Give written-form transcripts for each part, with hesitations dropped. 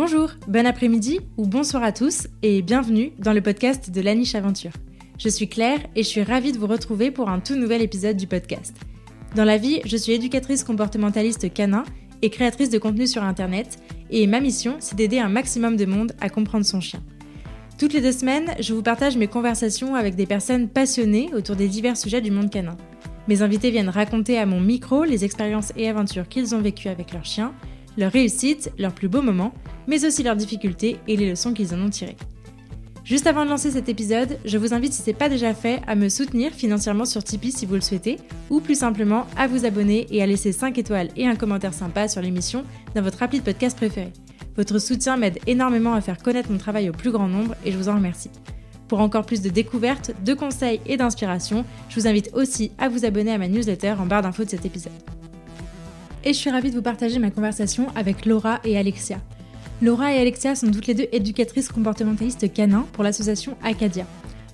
Bonjour, bon après-midi ou bonsoir à tous et bienvenue dans le podcast de La Niche Aventure. Je suis Claire et je suis ravie de vous retrouver pour un tout nouvel épisode du podcast. Dans la vie, je suis éducatrice comportementaliste canin et créatrice de contenu sur Internet et ma mission, c'est d'aider un maximum de monde à comprendre son chien. Toutes les 2 semaines, je vous partage mes conversations avec des personnes passionnées autour des divers sujets du monde canin. Mes invités viennent raconter à mon micro les expériences et aventures qu'ils ont vécues avec leurs chiens, leurs réussites, leurs plus beaux moments, mais aussi leurs difficultés et les leçons qu'ils en ont tirées. Juste avant de lancer cet épisode, je vous invite, si ce n'est pas déjà fait, à me soutenir financièrement sur Tipeee si vous le souhaitez, ou plus simplement à vous abonner et à laisser 5 étoiles et un commentaire sympa sur l'émission dans votre appli de podcast préféré. Votre soutien m'aide énormément à faire connaître mon travail au plus grand nombre et je vous en remercie. Pour encore plus de découvertes, de conseils et d'inspiration, je vous invite aussi à vous abonner à ma newsletter en barre d'infos de cet épisode. Et je suis ravie de vous partager ma conversation avec Laura et Alexia. Laura et Alexia sont toutes les deux éducatrices comportementalistes canins pour l'association Acadia.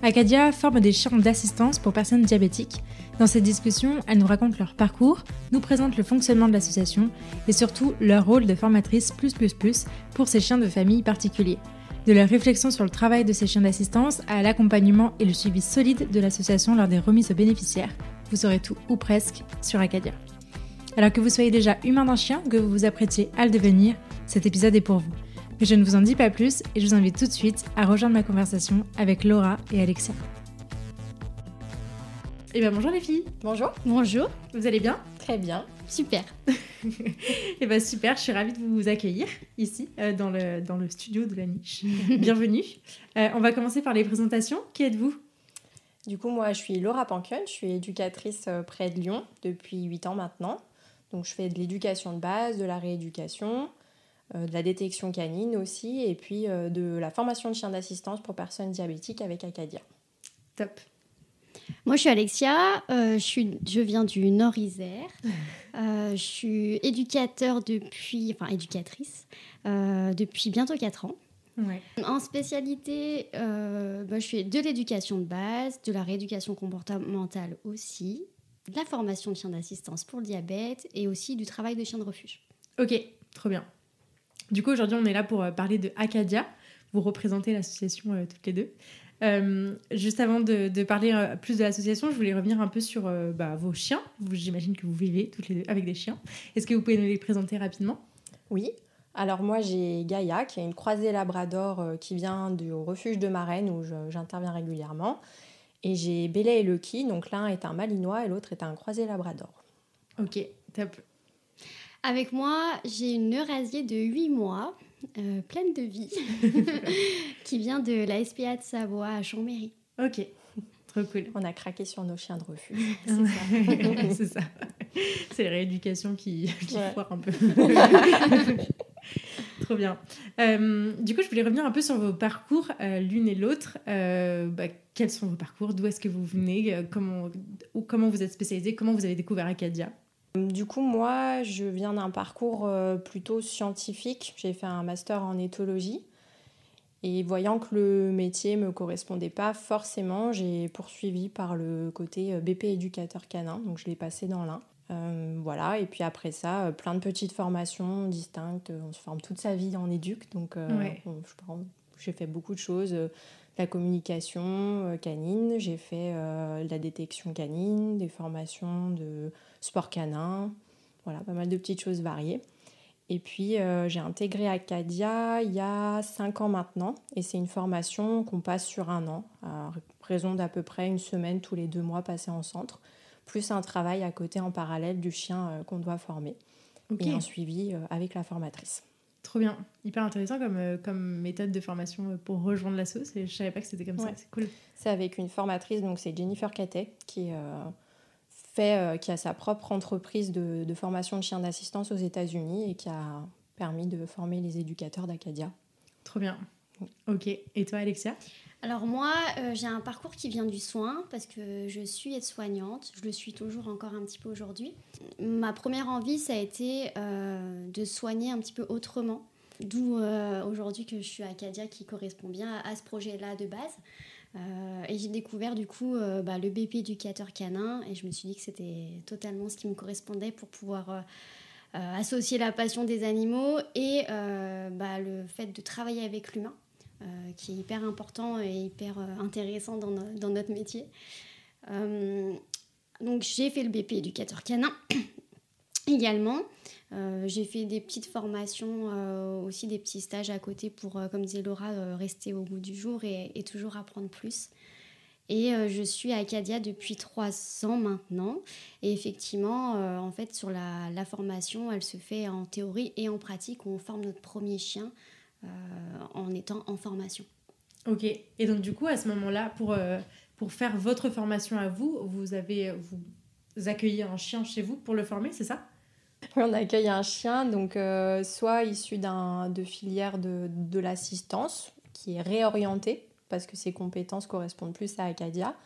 Acadia forme des chiens d'assistance pour personnes diabétiques. Dans cette discussion, elles nous racontent leur parcours, nous présentent le fonctionnement de l'association et surtout leur rôle de formatrice +++ pour ces chiens de famille particuliers. De leur réflexion sur le travail de ces chiens d'assistance à l'accompagnement et le suivi solide de l'association lors des remises aux bénéficiaires, vous saurez tout ou presque sur Acadia. Alors que vous soyez déjà humain d'un chien ou que vous vous apprêtiez à le devenir, cet épisode est pour vous. Mais je ne vous en dis pas plus et je vous invite tout de suite à rejoindre ma conversation avec Laura et Alexia. Eh bien bonjour les filles. Bonjour. Bonjour. Vous allez bien ? Très bien. Super. Eh bien super, je suis ravie de vous accueillir ici dans le studio de La Niche. Bienvenue. On va commencer par les présentations. Qui êtes-vous ? Du coup, moi, je suis Laura Panken, je suis éducatrice près de Lyon depuis 8 ans maintenant. Donc, je fais de l'éducation de base, de la rééducation, de la détection canine aussi, et puis de la formation de chiens d'assistance pour personnes diabétiques avec Acadia. Top. Moi, je suis Alexia, je viens du Nord-Isère. Je suis éducatrice depuis bientôt 4 ans. Ouais. En spécialité, je fais de l'éducation de base, de la rééducation comportementale aussi, de la formation de chiens d'assistance pour le diabète et aussi du travail de chien de refuge. Ok, trop bien. Du coup, aujourd'hui, on est là pour parler de Acadia. Vous représentez l'association toutes les deux. Juste avant de parler plus de l'association, je voulais revenir un peu sur vos chiens. J'imagine que vous vivez toutes les deux avec des chiens. Est-ce que vous pouvez nous les présenter rapidement ? Oui. Alors moi, j'ai Gaïa, qui est une croisée labrador qui vient du refuge de Marennes où j'interviens régulièrement. Et j'ai Bella et Lucky, donc l'un est un malinois et l'autre est un croisé labrador. Ok, top. Avec moi, j'ai une Eurasier de 8 mois, pleine de vie, qui vient de la SPA de Savoie à Chambéry. Ok, trop cool. On a craqué sur nos chiens de refuge. C'est ça. C'est ça. C'est la rééducation qui foire un peu. Trop bien. Du coup, je voulais revenir un peu sur vos parcours, l'une et l'autre. Quels sont vos parcours ? D'où est-ce que vous venez ? Comment vous êtes spécialisés ? Comment vous avez découvert Acadia ? Du coup, moi, je viens d'un parcours plutôt scientifique. J'ai fait un master en éthologie. Et voyant que le métier ne me correspondait pas forcément, j'ai poursuivi par le côté BP éducateur canin. Donc, je l'ai passé dans l'un. Voilà, et puis après ça, plein de petites formations distinctes. On se forme toute sa vie en éduc, donc j'ai fait beaucoup de choses. La communication canine, j'ai fait de la détection canine, des formations de sport canin, voilà, pas mal de petites choses variées. Et puis j'ai intégré Acadia il y a 5 ans maintenant, et c'est une formation qu'on passe sur 1 an, à raison d'à peu près 1 semaine tous les 2 mois passés en centre, plus un travail à côté en parallèle du chien qu'on doit former. Okay. Et un suivi avec la formatrice. Trop bien, hyper intéressant comme méthode de formation pour rejoindre l'asso. Je ne savais pas que c'était comme ça, c'est cool. C'est avec une formatrice, donc c'est Jennifer Catet, qui a sa propre entreprise de formation de chiens d'assistance aux États-Unis et qui a permis de former les éducateurs d'Acadia. Trop bien. Ok, et toi Alexia ? Alors moi, j'ai un parcours qui vient du soin parce que je suis aide-soignante. Je le suis toujours encore un petit peu aujourd'hui. Ma première envie, ça a été de soigner un petit peu autrement. D'où aujourd'hui que je suis à Acadia qui correspond bien à ce projet-là de base. Et j'ai découvert du coup le BP éducateur canin et je me suis dit que c'était totalement ce qui me correspondait pour pouvoir associer la passion des animaux et le fait de travailler avec l'humain, qui est hyper important et hyper intéressant dans notre métier. Donc j'ai fait le BP éducateur canin également. J'ai fait des petites formations, aussi des petits stages à côté pour, comme disait Laura, rester au goût du jour et toujours apprendre plus. Et je suis à Acadia depuis 3 ans maintenant. Et effectivement, en fait, sur la formation, elle se fait en théorie et en pratique. On forme notre premier chien en étant en formation. Ok. Et donc, du coup, à ce moment-là, pour faire votre formation à vous, vous accueillez un chien chez vous pour le former, c'est ça ? On accueille un chien, donc soit issu de filière de l'assistance, qui est réorientée, parce que ses compétences correspondent plus à Acadia,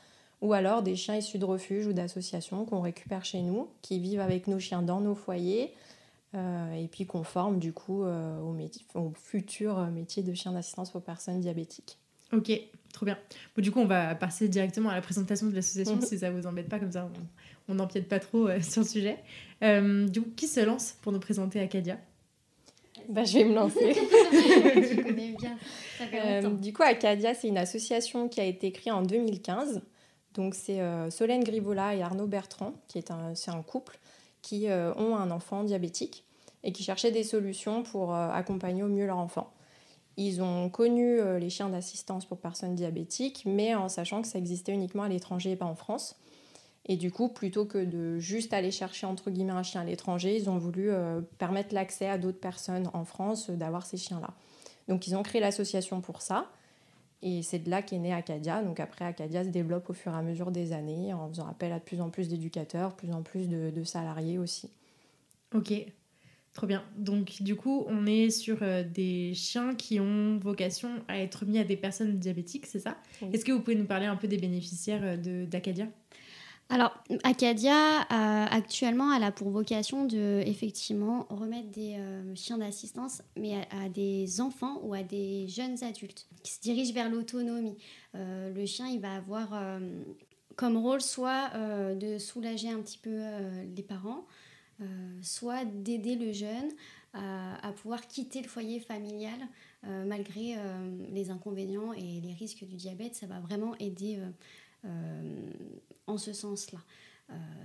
ou alors des chiens issus de refuges ou d'associations qu'on récupère chez nous, qui vivent avec nos chiens dans nos foyers, et puis qu'on forme du coup au futur métier de chien d'assistance pour personnes diabétiques. Ok, trop bien. Bon, du coup, on va passer directement à la présentation de l'association, si ça vous embête pas, comme ça on n'empiète pas trop sur le sujet. Du coup, qui se lance pour nous présenter Acadia ? Je vais me lancer. Tu connais bien, ça fait longtemps. Du coup, Acadia, c'est une association qui a été créée en 2015. Donc, c'est Solène Grivola et Arnaud Bertrand, c'est un couple qui ont un enfant diabétique et qui cherchaient des solutions pour accompagner au mieux leur enfant. Ils ont connu les chiens d'assistance pour personnes diabétiques, mais en sachant que ça existait uniquement à l'étranger et pas en France. Et du coup, plutôt que de juste aller chercher entre guillemets un chien à l'étranger, ils ont voulu permettre l'accès à d'autres personnes en France d'avoir ces chiens-là. Donc ils ont créé l'association pour ça. Et c'est de là qu'est né Acadia. Donc après, Acadia se développe au fur et à mesure des années en faisant appel à de plus en plus d'éducateurs, de plus en plus de salariés aussi. Ok, trop bien. Donc du coup, on est sur des chiens qui ont vocation à être mis à des personnes diabétiques, c'est ça ? Oui. Est-ce que vous pouvez nous parler un peu des bénéficiaires d'Acadia ? Alors, Acadia, actuellement, elle a pour vocation de, effectivement, remettre des chiens d'assistance, mais à des enfants ou à des jeunes adultes qui se dirigent vers l'autonomie. Le chien, il va avoir comme rôle soit de soulager un petit peu les parents, soit d'aider le jeune à pouvoir quitter le foyer familial malgré les inconvénients et les risques du diabète. Ça va vraiment aider en ce sens-là.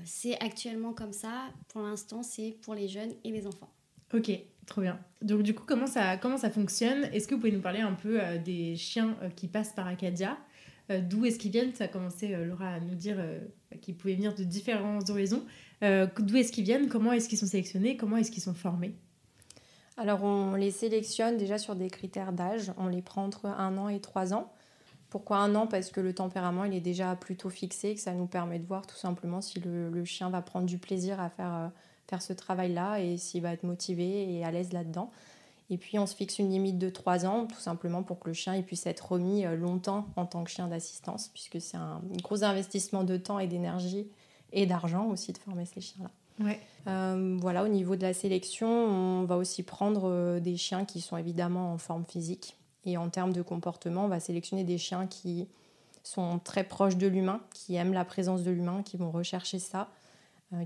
C'est actuellement comme ça. Pour l'instant, c'est pour les jeunes et les enfants. Ok, trop bien. Donc du coup, comment ça fonctionne ? Est-ce que vous pouvez nous parler un peu des chiens qui passent par Acadia ? D'où est-ce qu'ils viennent ? Ça a commencé, Laura, à nous dire qu'ils pouvaient venir de différents horizons. D'où est-ce qu'ils viennent ? Comment est-ce qu'ils sont sélectionnés ? Comment est-ce qu'ils sont formés ? Alors, on les sélectionne déjà sur des critères d'âge. On les prend entre 1 an et 3 ans. Pourquoi 1 an ? Parce que le tempérament, il est déjà plutôt fixé, que ça nous permet de voir tout simplement si le chien va prendre du plaisir à faire ce travail-là et s'il va être motivé et à l'aise là-dedans. Et puis, on se fixe une limite de 3 ans, tout simplement pour que le chien il puisse être remis longtemps en tant que chien d'assistance, puisque c'est un gros investissement de temps et d'énergie et d'argent aussi de former ces chiens-là. Ouais. Voilà, au niveau de la sélection, on va aussi prendre des chiens qui sont évidemment en forme physique. Et en termes de comportement, on va sélectionner des chiens qui sont très proches de l'humain, qui aiment la présence de l'humain, qui vont rechercher ça,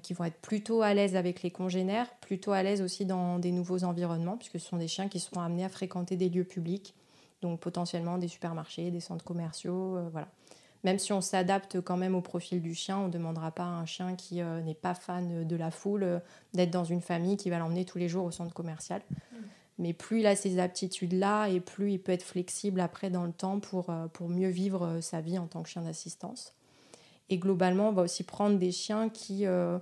qui vont être plutôt à l'aise avec les congénères, plutôt à l'aise aussi dans des nouveaux environnements, puisque ce sont des chiens qui seront amenés à fréquenter des lieux publics, donc potentiellement des supermarchés, des centres commerciaux, voilà. Même si on s'adapte quand même au profil du chien, on ne demandera pas à un chien qui n'est pas fan de la foule d'être dans une famille qui va l'emmener tous les jours au centre commercial. Mais plus il a ces aptitudes-là et plus il peut être flexible après dans le temps pour mieux vivre sa vie en tant que chien d'assistance. Et globalement, on va aussi prendre des chiens qui ont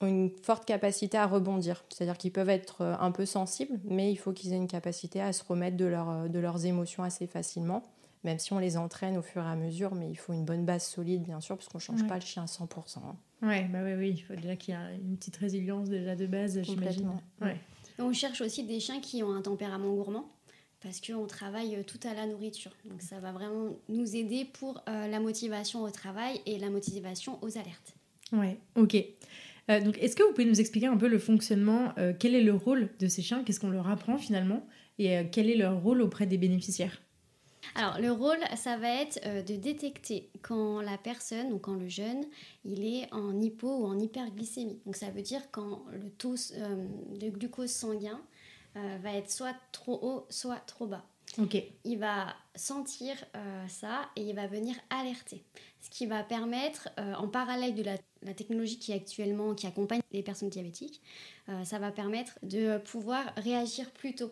une forte capacité à rebondir. C'est-à-dire qu'ils peuvent être un peu sensibles, mais il faut qu'ils aient une capacité à se remettre de leurs émotions assez facilement, même si on les entraîne au fur et à mesure. Mais il faut une bonne base solide, bien sûr, parce qu'on ne change pas le chien à 100%. Oui, il faut déjà qu'il y ait une petite résilience déjà de base, j'imagine. Ouais. On cherche aussi des chiens qui ont un tempérament gourmand parce qu'on travaille tout à la nourriture. Donc ça va vraiment nous aider pour la motivation au travail et la motivation aux alertes. Ouais, ok. Donc est-ce que vous pouvez nous expliquer un peu le fonctionnement, quel est le rôle de ces chiens ? Qu'est-ce qu'on leur apprend finalement ? Et quel est leur rôle auprès des bénéficiaires ? Alors, le rôle, ça va être de détecter quand la personne ou quand le jeune, il est en hypo ou en hyperglycémie. Donc, ça veut dire quand le taux de glucose sanguin va être soit trop haut, soit trop bas. Ok. Il va sentir ça et il va venir alerter. Ce qui va permettre, en parallèle de la technologie qui accompagne les personnes diabétiques, ça va permettre de pouvoir réagir plus tôt.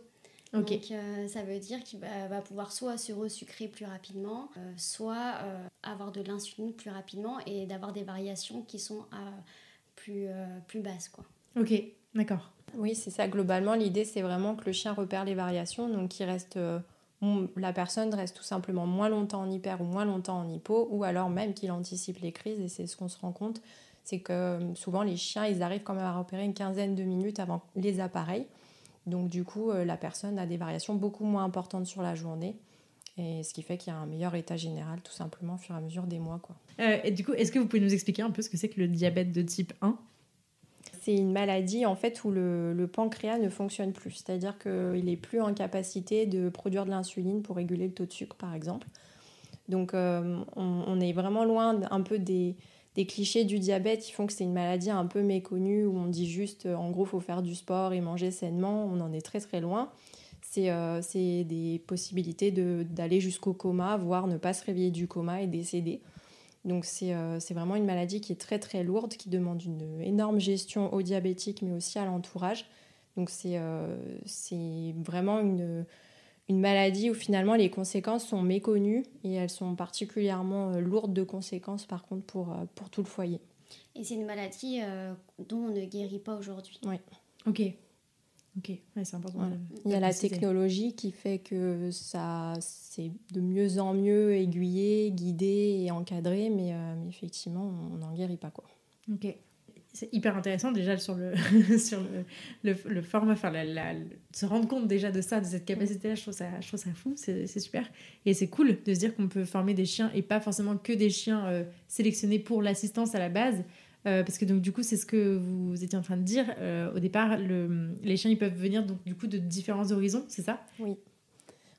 Ok. Donc ça veut dire qu'il va pouvoir soit se resucrer plus rapidement, soit avoir de l'insuline plus rapidement et d'avoir des variations qui sont plus basses, quoi. Ok, d'accord. Oui, c'est ça. Globalement, l'idée, c'est vraiment que le chien repère les variations, donc la personne reste tout simplement moins longtemps en hyper ou moins longtemps en hypo, ou alors même qu'il anticipe les crises. Et c'est ce qu'on se rend compte, c'est que souvent les chiens, ils arrivent quand même à repérer une quinzaine de minutes avant les appareils. Donc du coup, la personne a des variations beaucoup moins importantes sur la journée. Et ce qui fait qu'il y a un meilleur état général, tout simplement, au fur et à mesure des mois, quoi. Et du coup, est-ce que vous pouvez nous expliquer un peu ce que c'est que le diabète de type 1 ? C'est une maladie en fait où le pancréas ne fonctionne plus, c'est-à-dire qu'il n'est plus en capacité de produire de l'insuline pour réguler le taux de sucre par exemple. Donc on est vraiment loin un peu des clichés du diabète qui font que c'est une maladie un peu méconnue où on dit juste en gros il faut faire du sport et manger sainement. On en est très très loin. C'est des possibilités d'aller jusqu'au coma, voire ne pas se réveiller du coma et décéder. Donc c'est vraiment une maladie qui est très très lourde, qui demande une énorme gestion aux diabétiques mais aussi à l'entourage. Donc c'est vraiment une maladie où finalement les conséquences sont méconnues et elles sont particulièrement lourdes de conséquences par contre pour tout le foyer. Et c'est une maladie dont on ne guérit pas aujourd'hui. Oui. Ok. Ouais, c'est important. Voilà. Il y a la technologie qui fait que ça, c'est de mieux en mieux aiguillé, guidé et encadré, mais effectivement, on n'en guérit pas, quoi. Ok. C'est hyper intéressant déjà sur le sur le format, enfin se rendre compte déjà de ça, de cette capacité-là, je trouve ça fou, c'est super. Et c'est cool de se dire qu'on peut former des chiens et pas forcément que des chiens sélectionnés pour l'assistance à la base. Parce que donc du coup c'est ce que vous étiez en train de dire au départ, les chiens ils peuvent venir donc du coup de différents horizons, c'est ça ? Oui,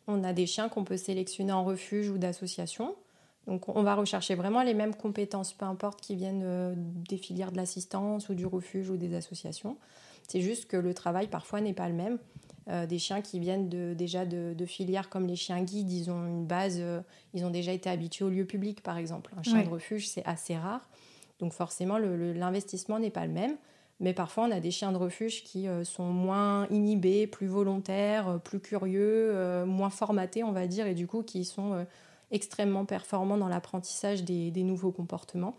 on a des chiens qu'on peut sélectionner en refuge ou d'association. Donc on va rechercher vraiment les mêmes compétences, peu importe qu'ils viennent des filières de l'assistance ou du refuge ou des associations. C'est juste que le travail parfois n'est pas le même. Des chiens qui viennent déjà de filières comme les chiens guides, ils ont une base, ils ont déjà été habitués au lieu public par exemple. Un chien de refuge c'est assez rare. Donc forcément, l'investissement n'est pas le même. Mais parfois, on a des chiens de refuge qui sont moins inhibés, plus volontaires, plus curieux, moins formatés, on va dire, et du coup, qui sont extrêmement performants dans l'apprentissage des nouveaux comportements.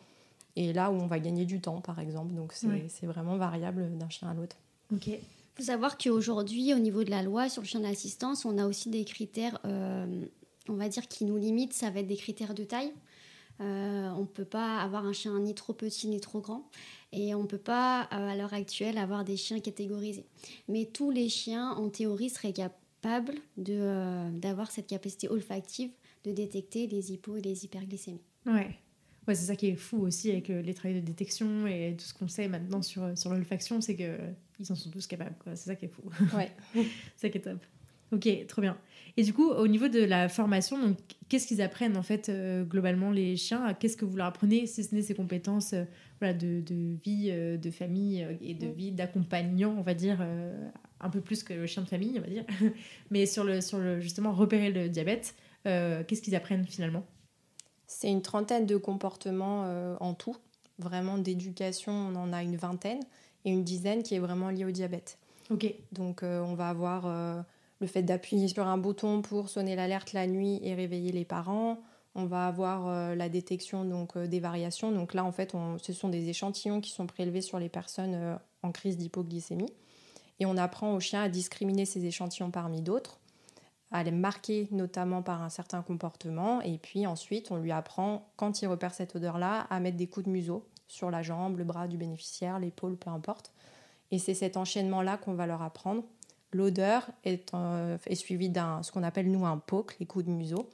Et là où on va gagner du temps, par exemple. Donc c'est vraiment variable d'un chien à l'autre. Ok. Il faut savoir qu'aujourd'hui, au niveau de la loi sur le chien d'assistance, on a aussi des critères, on va dire, qui nous limitent. Ça va être des critères de taille. On ne peut pas avoir un chien ni trop petit ni trop grand et on ne peut pas à l'heure actuelle avoir des chiens catégorisés. Mais tous les chiens en théorie seraient capables d'avoir cette capacité olfactive de détecter les hypos et les hyperglycémies. Ouais, c'est ça qui est fou aussi avec les travails de détection et tout ce qu'on sait maintenant sur l'olfaction, c'est qu'ils en sont tous capables, quoi. C'est ça qui est fou. Ouais. C'est ça qui est top. Ok, trop bien. Et du coup, au niveau de la formation, donc, qu'est-ce qu'ils apprennent en fait globalement les chiens ? Qu'est-ce que vous leur apprenez, si ce n'est ces compétences de vie, de famille et de vie d'accompagnant, on va dire, un peu plus que le chien de famille, on va dire. Mais sur le justement repérer le diabète, qu'est-ce qu'ils apprennent finalement ? C'est une trentaine de comportements en tout. Vraiment d'éducation, on en a une vingtaine et une dizaine qui est vraiment liée au diabète. Ok. Donc on va avoir le fait d'appuyer sur un bouton pour sonner l'alerte la nuit et réveiller les parents. On va avoir la détection des variations. Donc là, en fait, ce sont des échantillons qui sont prélevés sur les personnes en crise d'hypoglycémie. Et on apprend au chien à discriminer ces échantillons parmi d'autres, à les marquer notamment par un certain comportement. Et puis ensuite, on lui apprend, quand il repère cette odeur-là, à mettre des coups de museau sur la jambe, le bras du bénéficiaire, l'épaule, peu importe. Et c'est cet enchaînement-là qu'on va leur apprendre. L'odeur est suivie d'un, ce qu'on appelle nous un poke, les coups de museau,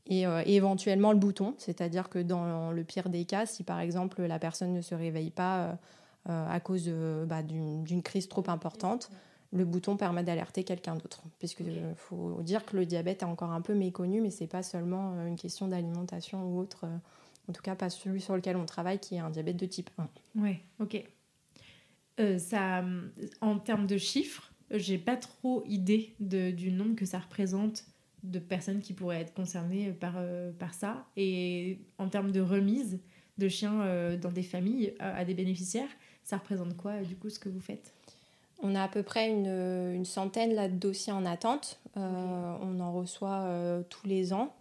et éventuellement le bouton, c'est-à-dire que dans le pire des cas, si par exemple la personne ne se réveille pas à cause d'une crise trop importante, le bouton permet d'alerter quelqu'un d'autre. Puisque faut dire que le diabète est encore un peu méconnu, mais c'est pas seulement une question d'alimentation ou autre. En tout cas, pas celui sur lequel on travaille, qui est un diabète de type 1. Ouais, ok. En termes de chiffres, j'ai pas trop idée du nombre que ça représente de personnes qui pourraient être concernées par ça. Et en termes de remise de chiens dans des familles à des bénéficiaires, ça représente quoi, du coup, ce que vous faites ? On a à peu près une centaine là, de dossiers en attente. On en reçoit tous les ans.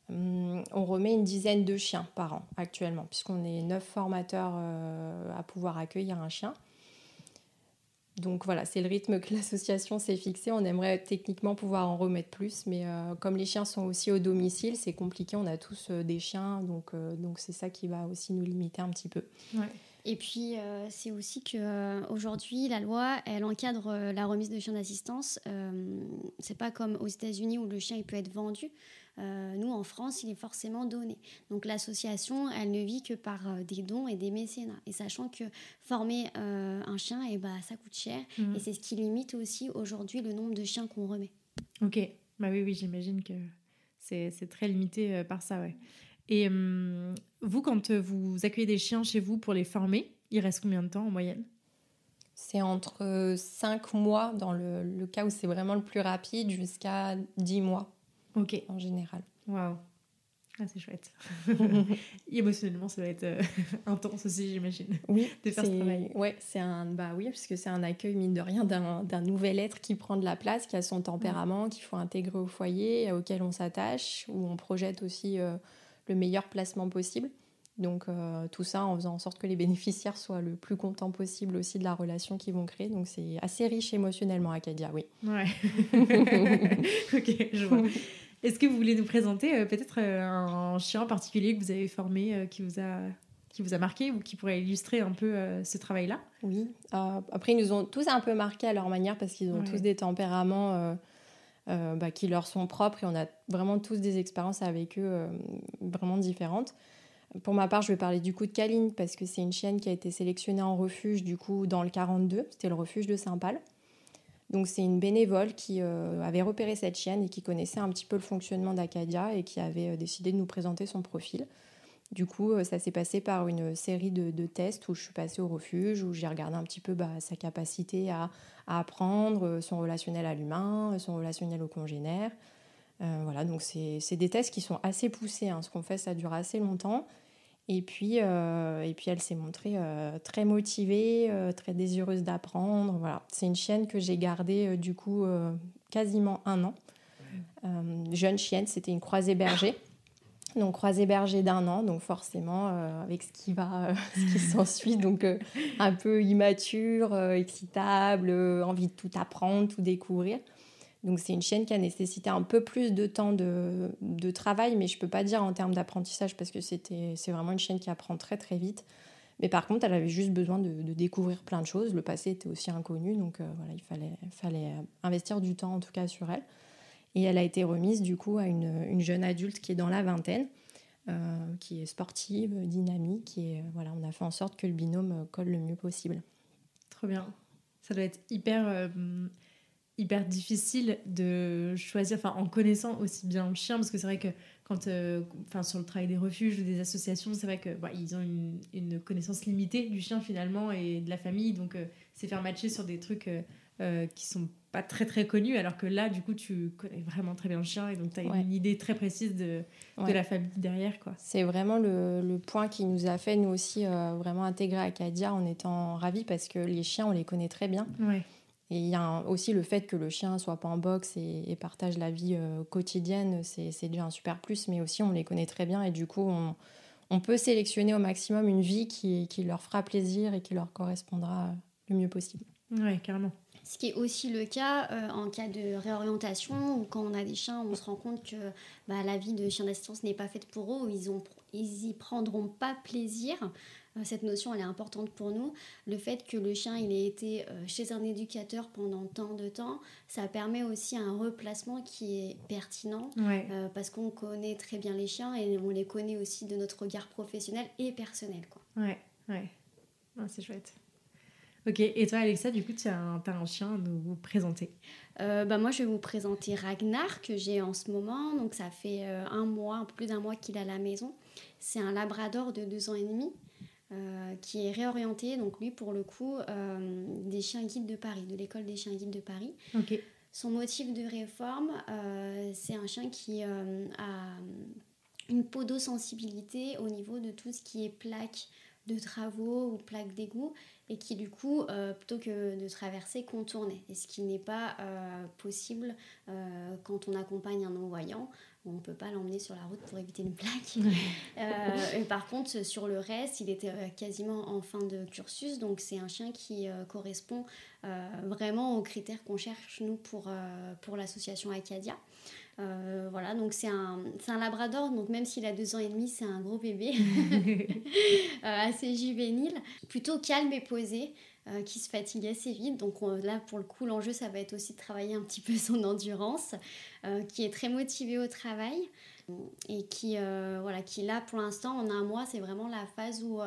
On remet une dizaine de chiens par an actuellement, puisqu'on est 9 formateurs à pouvoir accueillir un chien. Donc voilà, c'est le rythme que l'association s'est fixé. On aimerait techniquement pouvoir en remettre plus, mais comme les chiens sont aussi au domicile, c'est compliqué. On a tous des chiens, donc c'est ça qui va aussi nous limiter un petit peu. Ouais. Et puis, c'est aussi qu'aujourd'hui, la loi, elle encadre la remise de chiens d'assistance. C'est pas comme aux États-Unis où le chien il peut être vendu. Nous, en France, il est forcément donné. Donc, l'association, elle ne vit que par des dons et des mécénats. Et sachant que former un chien, ça coûte cher. Et c'est ce qui limite aussi aujourd'hui le nombre de chiens qu'on remet. Ok, bah oui, j'imagine que c'est très limité par ça, ouais. Et vous, quand vous accueillez des chiens chez vous pour les former, il reste combien de temps en moyenne ? C'est entre 5 mois dans le cas où c'est vraiment le plus rapide, jusqu'à 10 mois en général. Waouh, ah, c'est chouette. Émotionnellement, ça va être intense aussi, j'imagine, oui, de faire ce travail. Ouais, oui, parce que c'est un accueil, mine de rien, d'un nouvel être qui prend de la place, qui a son tempérament, qu'il faut intégrer au foyer, auquel on s'attache, où on projette aussi le meilleur placement possible. Donc tout ça en faisant en sorte que les bénéficiaires soient le plus contents possible aussi de la relation qu'ils vont créer. Donc c'est assez riche émotionnellement, Acadia, oui. Ouais. Ok, je vois. Est-ce que vous voulez nous présenter peut-être un chien en particulier que vous avez formé, qui vous a marqué ou qui pourrait illustrer un peu ce travail-là ? Oui. Après, ils nous ont tous un peu marqués à leur manière parce qu'ils ont tous des tempéraments qui leur sont propres et on a vraiment tous des expériences avec eux vraiment différentes. Pour ma part, je vais parler du coup de Kaline parce que c'est une chienne qui a été sélectionnée en refuge du coup dans le 42. C'était le refuge de Saint-Pal. Donc c'est une bénévole qui avait repéré cette chienne et qui connaissait un petit peu le fonctionnement d'Acadia et qui avait décidé de nous présenter son profil. Du coup, ça s'est passé par une série de tests où je suis passée au refuge, où j'ai regardé un petit peu sa capacité à apprendre, son relationnel à l'humain, son relationnel aux congénères. Voilà, donc c'est des tests qui sont assez poussés. Ce qu'on fait, ça dure assez longtemps. Et puis elle s'est montrée très motivée, très désireuse d'apprendre. Voilà. C'est une chienne que j'ai gardée du coup quasiment 1 an. Jeune chienne, c'était une croisée berger. Donc croisée berger d'1 an, donc forcément avec ce qui s'ensuit, donc un peu immature, excitable, envie de tout apprendre, tout découvrir. Donc c'est une chienne qui a nécessité un peu plus de temps de travail, mais je peux pas dire en termes d'apprentissage parce que c'est vraiment une chienne qui apprend très très vite. Mais par contre, elle avait juste besoin de découvrir plein de choses. Le passé était aussi inconnu, donc voilà, il fallait investir du temps en tout cas sur elle. Et elle a été remise du coup à une jeune adulte qui est dans la vingtaine, qui est sportive, dynamique, et voilà, on a fait en sorte que le binôme colle le mieux possible. Trop bien. Ça doit être hyper difficile de choisir, en connaissant aussi bien le chien, parce que c'est vrai que quand, sur le travail des refuges ou des associations, c'est vrai que ils ont une connaissance limitée du chien finalement et de la famille, donc c'est faire matcher sur des trucs qui sont pas très très connus, alors que là du coup tu connais vraiment très bien le chien et donc tu as une idée très précise de la famille derrière, quoi. C'est vraiment le point qui nous a fait nous aussi vraiment intégrer Acadia en étant ravis, parce que les chiens on les connaît très bien. Ouais. Et il y a aussi le fait que le chien soit pas en boxe et partage la vie quotidienne, c'est déjà un super plus, mais aussi on les connaît très bien et du coup on peut sélectionner au maximum une vie qui leur fera plaisir et qui leur correspondra le mieux possible. Ouais, carrément. Ce qui est aussi le cas en cas de réorientation ou quand on a des chiens, on se rend compte que la vie de chien d'assistance n'est pas faite pour eux, ils y prendront pas plaisir. Cette notion, elle est importante pour nous. Le fait que le chien il ait été chez un éducateur pendant tant de temps, ça permet aussi un replacement qui est pertinent, parce qu'on connaît très bien les chiens et on les connaît aussi de notre regard professionnel et personnel, quoi. Ouais. Ah, c'est chouette. Ok, et toi Alexa, du coup, tu as un chien à nous présenter. Moi, je vais vous présenter Ragnar, que j'ai en ce moment. Donc, ça fait un peu plus d'un mois qu'il est à la maison. C'est un labrador de 2 ans et demi qui est réorienté. Donc, lui, pour le coup, des chiens guides de Paris, de l'école des chiens guides de Paris. Ok. Son motif de réforme, c'est un chien qui a une podosensibilité au niveau de tout ce qui est plaques de travaux ou plaques d'égout et qui du coup, plutôt que de traverser, contournait. Et ce qui n'est pas possible quand on accompagne un non-voyant. On ne peut pas l'emmener sur la route pour éviter une plaque. Et par contre, sur le reste, il était quasiment en fin de cursus. Donc c'est un chien qui correspond vraiment aux critères qu'on cherche, nous, pour l'association Acadia. Voilà, donc c'est un labrador, donc même s'il a 2 ans et demi, c'est un gros bébé, assez juvénile, plutôt calme et posé, qui se fatigue assez vite. Donc là, pour le coup, l'enjeu, ça va être aussi de travailler un petit peu son endurance, qui est très motivé au travail et qui là, pour l'instant, en un mois, c'est vraiment la phase où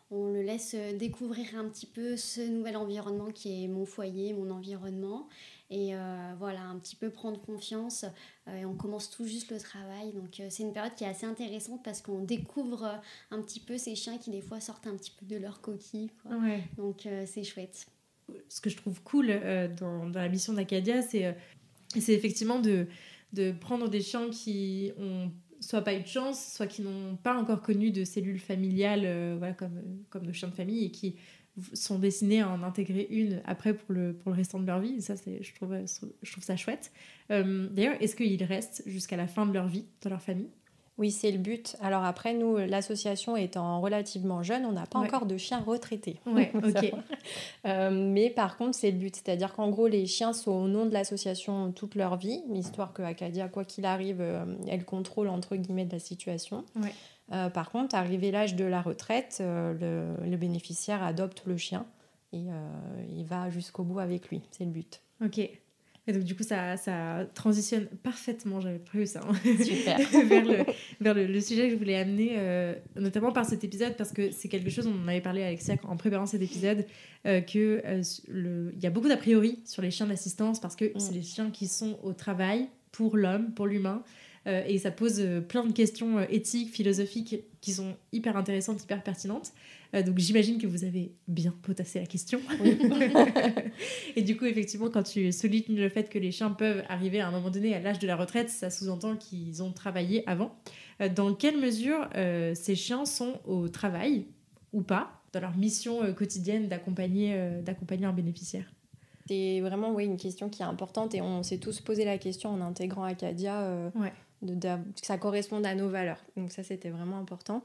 on le laisse découvrir un petit peu ce nouvel environnement qui est mon foyer, mon environnement. Et un petit peu prendre confiance. Et on commence tout juste le travail. Donc c'est une période qui est assez intéressante parce qu'on découvre un petit peu ces chiens qui des fois sortent un petit peu de leur coquille, quoi. Ouais. Donc c'est chouette. Ce que je trouve cool dans la mission d'Acadia, c'est effectivement de prendre des chiens qui ont soit pas eu de chance, soit qui n'ont pas encore connu de cellules familiales comme nos chiens de famille et qui sont destinés à en intégrer une après pour le restant de leur vie. Et ça, je trouve ça chouette. D'ailleurs, est-ce qu'ils restent jusqu'à la fin de leur vie dans leur famille ? Oui, c'est le but. Alors après, nous, l'association étant relativement jeune, on n'a pas encore de chiens retraités. Ouais, ok. Mais par contre, c'est le but. C'est-à-dire qu'en gros, les chiens sont au nom de l'association toute leur vie, histoire que Acadia, quoi qu'il arrive, elle contrôle, entre guillemets, de la situation. Ouais. Par contre, arrivé l'âge de la retraite, le bénéficiaire adopte le chien et il va jusqu'au bout avec lui. C'est le but. Ok. Et donc, du coup, ça transitionne parfaitement, j'avais prévu ça, Super. vers le sujet que je voulais amener, notamment par cet épisode, parce que c'est quelque chose, on en avait parlé, Alexia, en préparant cet épisode, qu'il y a beaucoup d'a priori sur les chiens d'assistance, parce que c'est les chiens qui sont au travail pour l'homme, pour l'humain, et ça pose plein de questions éthiques, philosophiques, qui sont hyper intéressantes, hyper pertinentes. Donc j'imagine que vous avez bien potassé la question. Oui. Et du coup, effectivement, quand tu soulignes le fait que les chiens peuvent arriver à un moment donné à l'âge de la retraite, ça sous-entend qu'ils ont travaillé avant. Dans quelle mesure ces chiens sont au travail ou pas dans leur mission quotidienne d'accompagner un bénéficiaire ? C'est vraiment une question qui est importante et on s'est tous posé la question en intégrant Acadia que ça corresponde à nos valeurs. Donc ça, c'était vraiment important.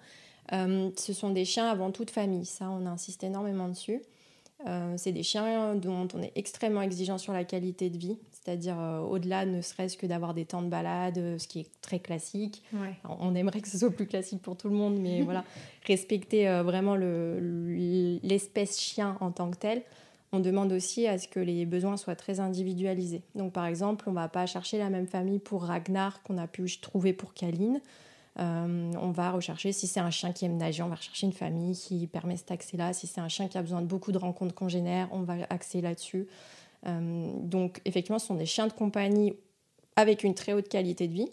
Ce sont des chiens avant toute famille, ça on insiste énormément dessus. C'est des chiens dont on est extrêmement exigeant sur la qualité de vie, c'est-à-dire au-delà ne serait-ce que d'avoir des temps de balade, ce qui est très classique. Ouais. Alors, on aimerait que ce soit plus classique pour tout le monde, mais voilà, respecter vraiment l'espèce chien en tant que telle. On demande aussi à ce que les besoins soient très individualisés. Donc par exemple, on ne va pas chercher la même famille pour Ragnar qu'on a pu trouver pour Kaline. On va rechercher, si c'est un chien qui aime nager, on va rechercher une famille qui permet cet accès-là. Si c'est un chien qui a besoin de beaucoup de rencontres congénères, on va axer là-dessus. Donc effectivement, ce sont des chiens de compagnie avec une très haute qualité de vie,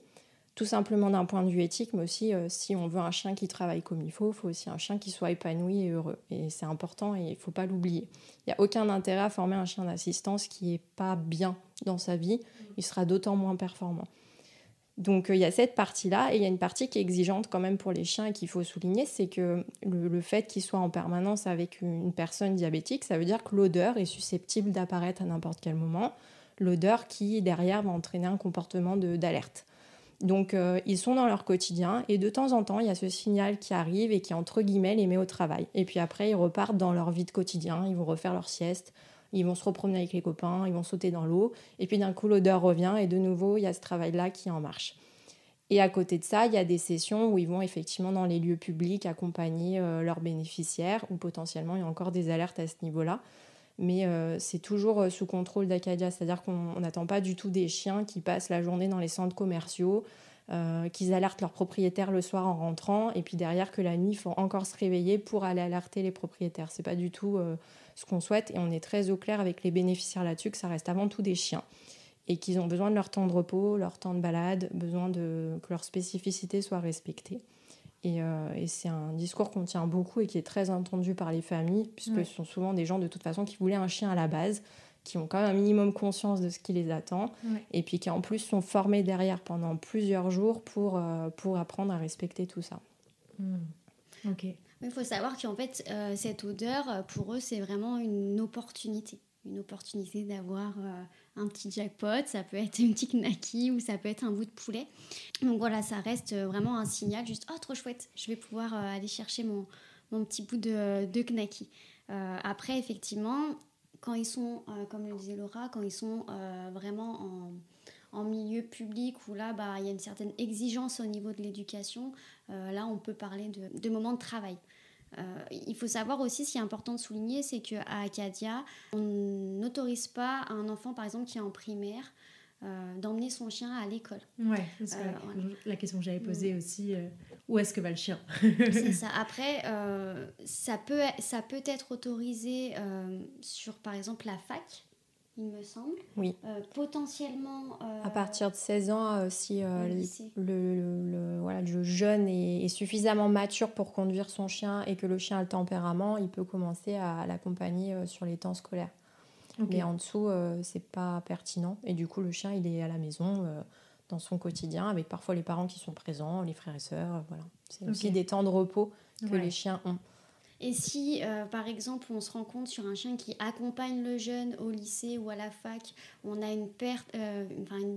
tout simplement d'un point de vue éthique, mais aussi si on veut un chien qui travaille comme il faut aussi un chien qui soit épanoui et heureux. Et c'est important et il ne faut pas l'oublier. Il n'y a aucun intérêt à former un chien d'assistance qui n'est pas bien dans sa vie. Il sera d'autant moins performant. Donc il y a cette partie-là et il y a une partie qui est exigeante quand même pour les chiens et qu'il faut souligner, c'est que le fait qu'ils soient en permanence avec une personne diabétique, ça veut dire que l'odeur est susceptible d'apparaître à n'importe quel moment, l'odeur qui derrière va entraîner un comportement d'alerte. Donc ils sont dans leur quotidien et de temps en temps il y a ce signal qui arrive et qui entre guillemets les met au travail. Et puis après ils repartent dans leur vie de quotidien, ils vont refaire leur sieste, ils vont se repromener avec les copains, ils vont sauter dans l'eau et puis d'un coup l'odeur revient et de nouveau il y a ce travail-là qui est en marche. Et à côté de ça, il y a des sessions où ils vont effectivement dans les lieux publics accompagner leurs bénéficiaires ou potentiellement il y a encore des alertes à ce niveau-là. Mais c'est toujours sous contrôle d'Acadia, c'est-à-dire qu'on n'attend pas du tout des chiens qui passent la journée dans les centres commerciaux qu'ils alertent leur propriétaire le soir en rentrant, et puis derrière que la nuit, il faut encore se réveiller pour aller alerter les propriétaires. C'est pas du tout ce qu'on souhaite, et on est très au clair avec les bénéficiaires là-dessus que ça reste avant tout des chiens, et qu'ils ont besoin de leur temps de repos, leur temps de balade, besoin que leurs spécificités soient respectées. Et c'est un discours qu'on tient beaucoup et qui est très entendu par les familles, puisque ce sont souvent des gens de toute façon qui voulaient un chien à la base, qui ont quand même un minimum conscience de ce qui les attend, et puis qui en plus sont formés derrière pendant plusieurs jours pour apprendre à respecter tout ça. Ok. Il faut savoir qu'en fait, cette odeur, pour eux, c'est vraiment une opportunité d'avoir un petit jackpot, ça peut être une petite knacki ou ça peut être un bout de poulet. Donc voilà, ça reste vraiment un signal, juste « Oh, trop chouette, je vais pouvoir aller chercher mon petit bout de knacki ». Après, effectivement, quand ils sont, comme le disait Laura, quand ils sont vraiment en milieu public où là, il y a une certaine exigence au niveau de l'éducation, là, on peut parler de moments de travail. Il faut savoir aussi, ce qui est important de souligner, c'est qu'à Acadia, on n'autorise pas à un enfant, par exemple, qui est en primaire, d'emmener son chien à l'école. Ouais, c'est la question que j'avais posée aussi. Où est-ce que va le chien? C'est ça. Après, ça peut être autorisé sur, par exemple, la fac, il me semble. Oui. Potentiellement... à partir de 16 ans, si le jeune est suffisamment mature pour conduire son chien et que le chien a le tempérament, il peut commencer à l'accompagner sur les temps scolaires. Okay. Mais en dessous, c'est pas pertinent. Et du coup, le chien, il est à la maison, dans son quotidien, avec parfois les parents qui sont présents, les frères et sœurs. Voilà. C'est aussi des temps de repos que les chiens ont. Et si, par exemple, on se rend compte sur un chien qui accompagne le jeune au lycée ou à la fac, on a une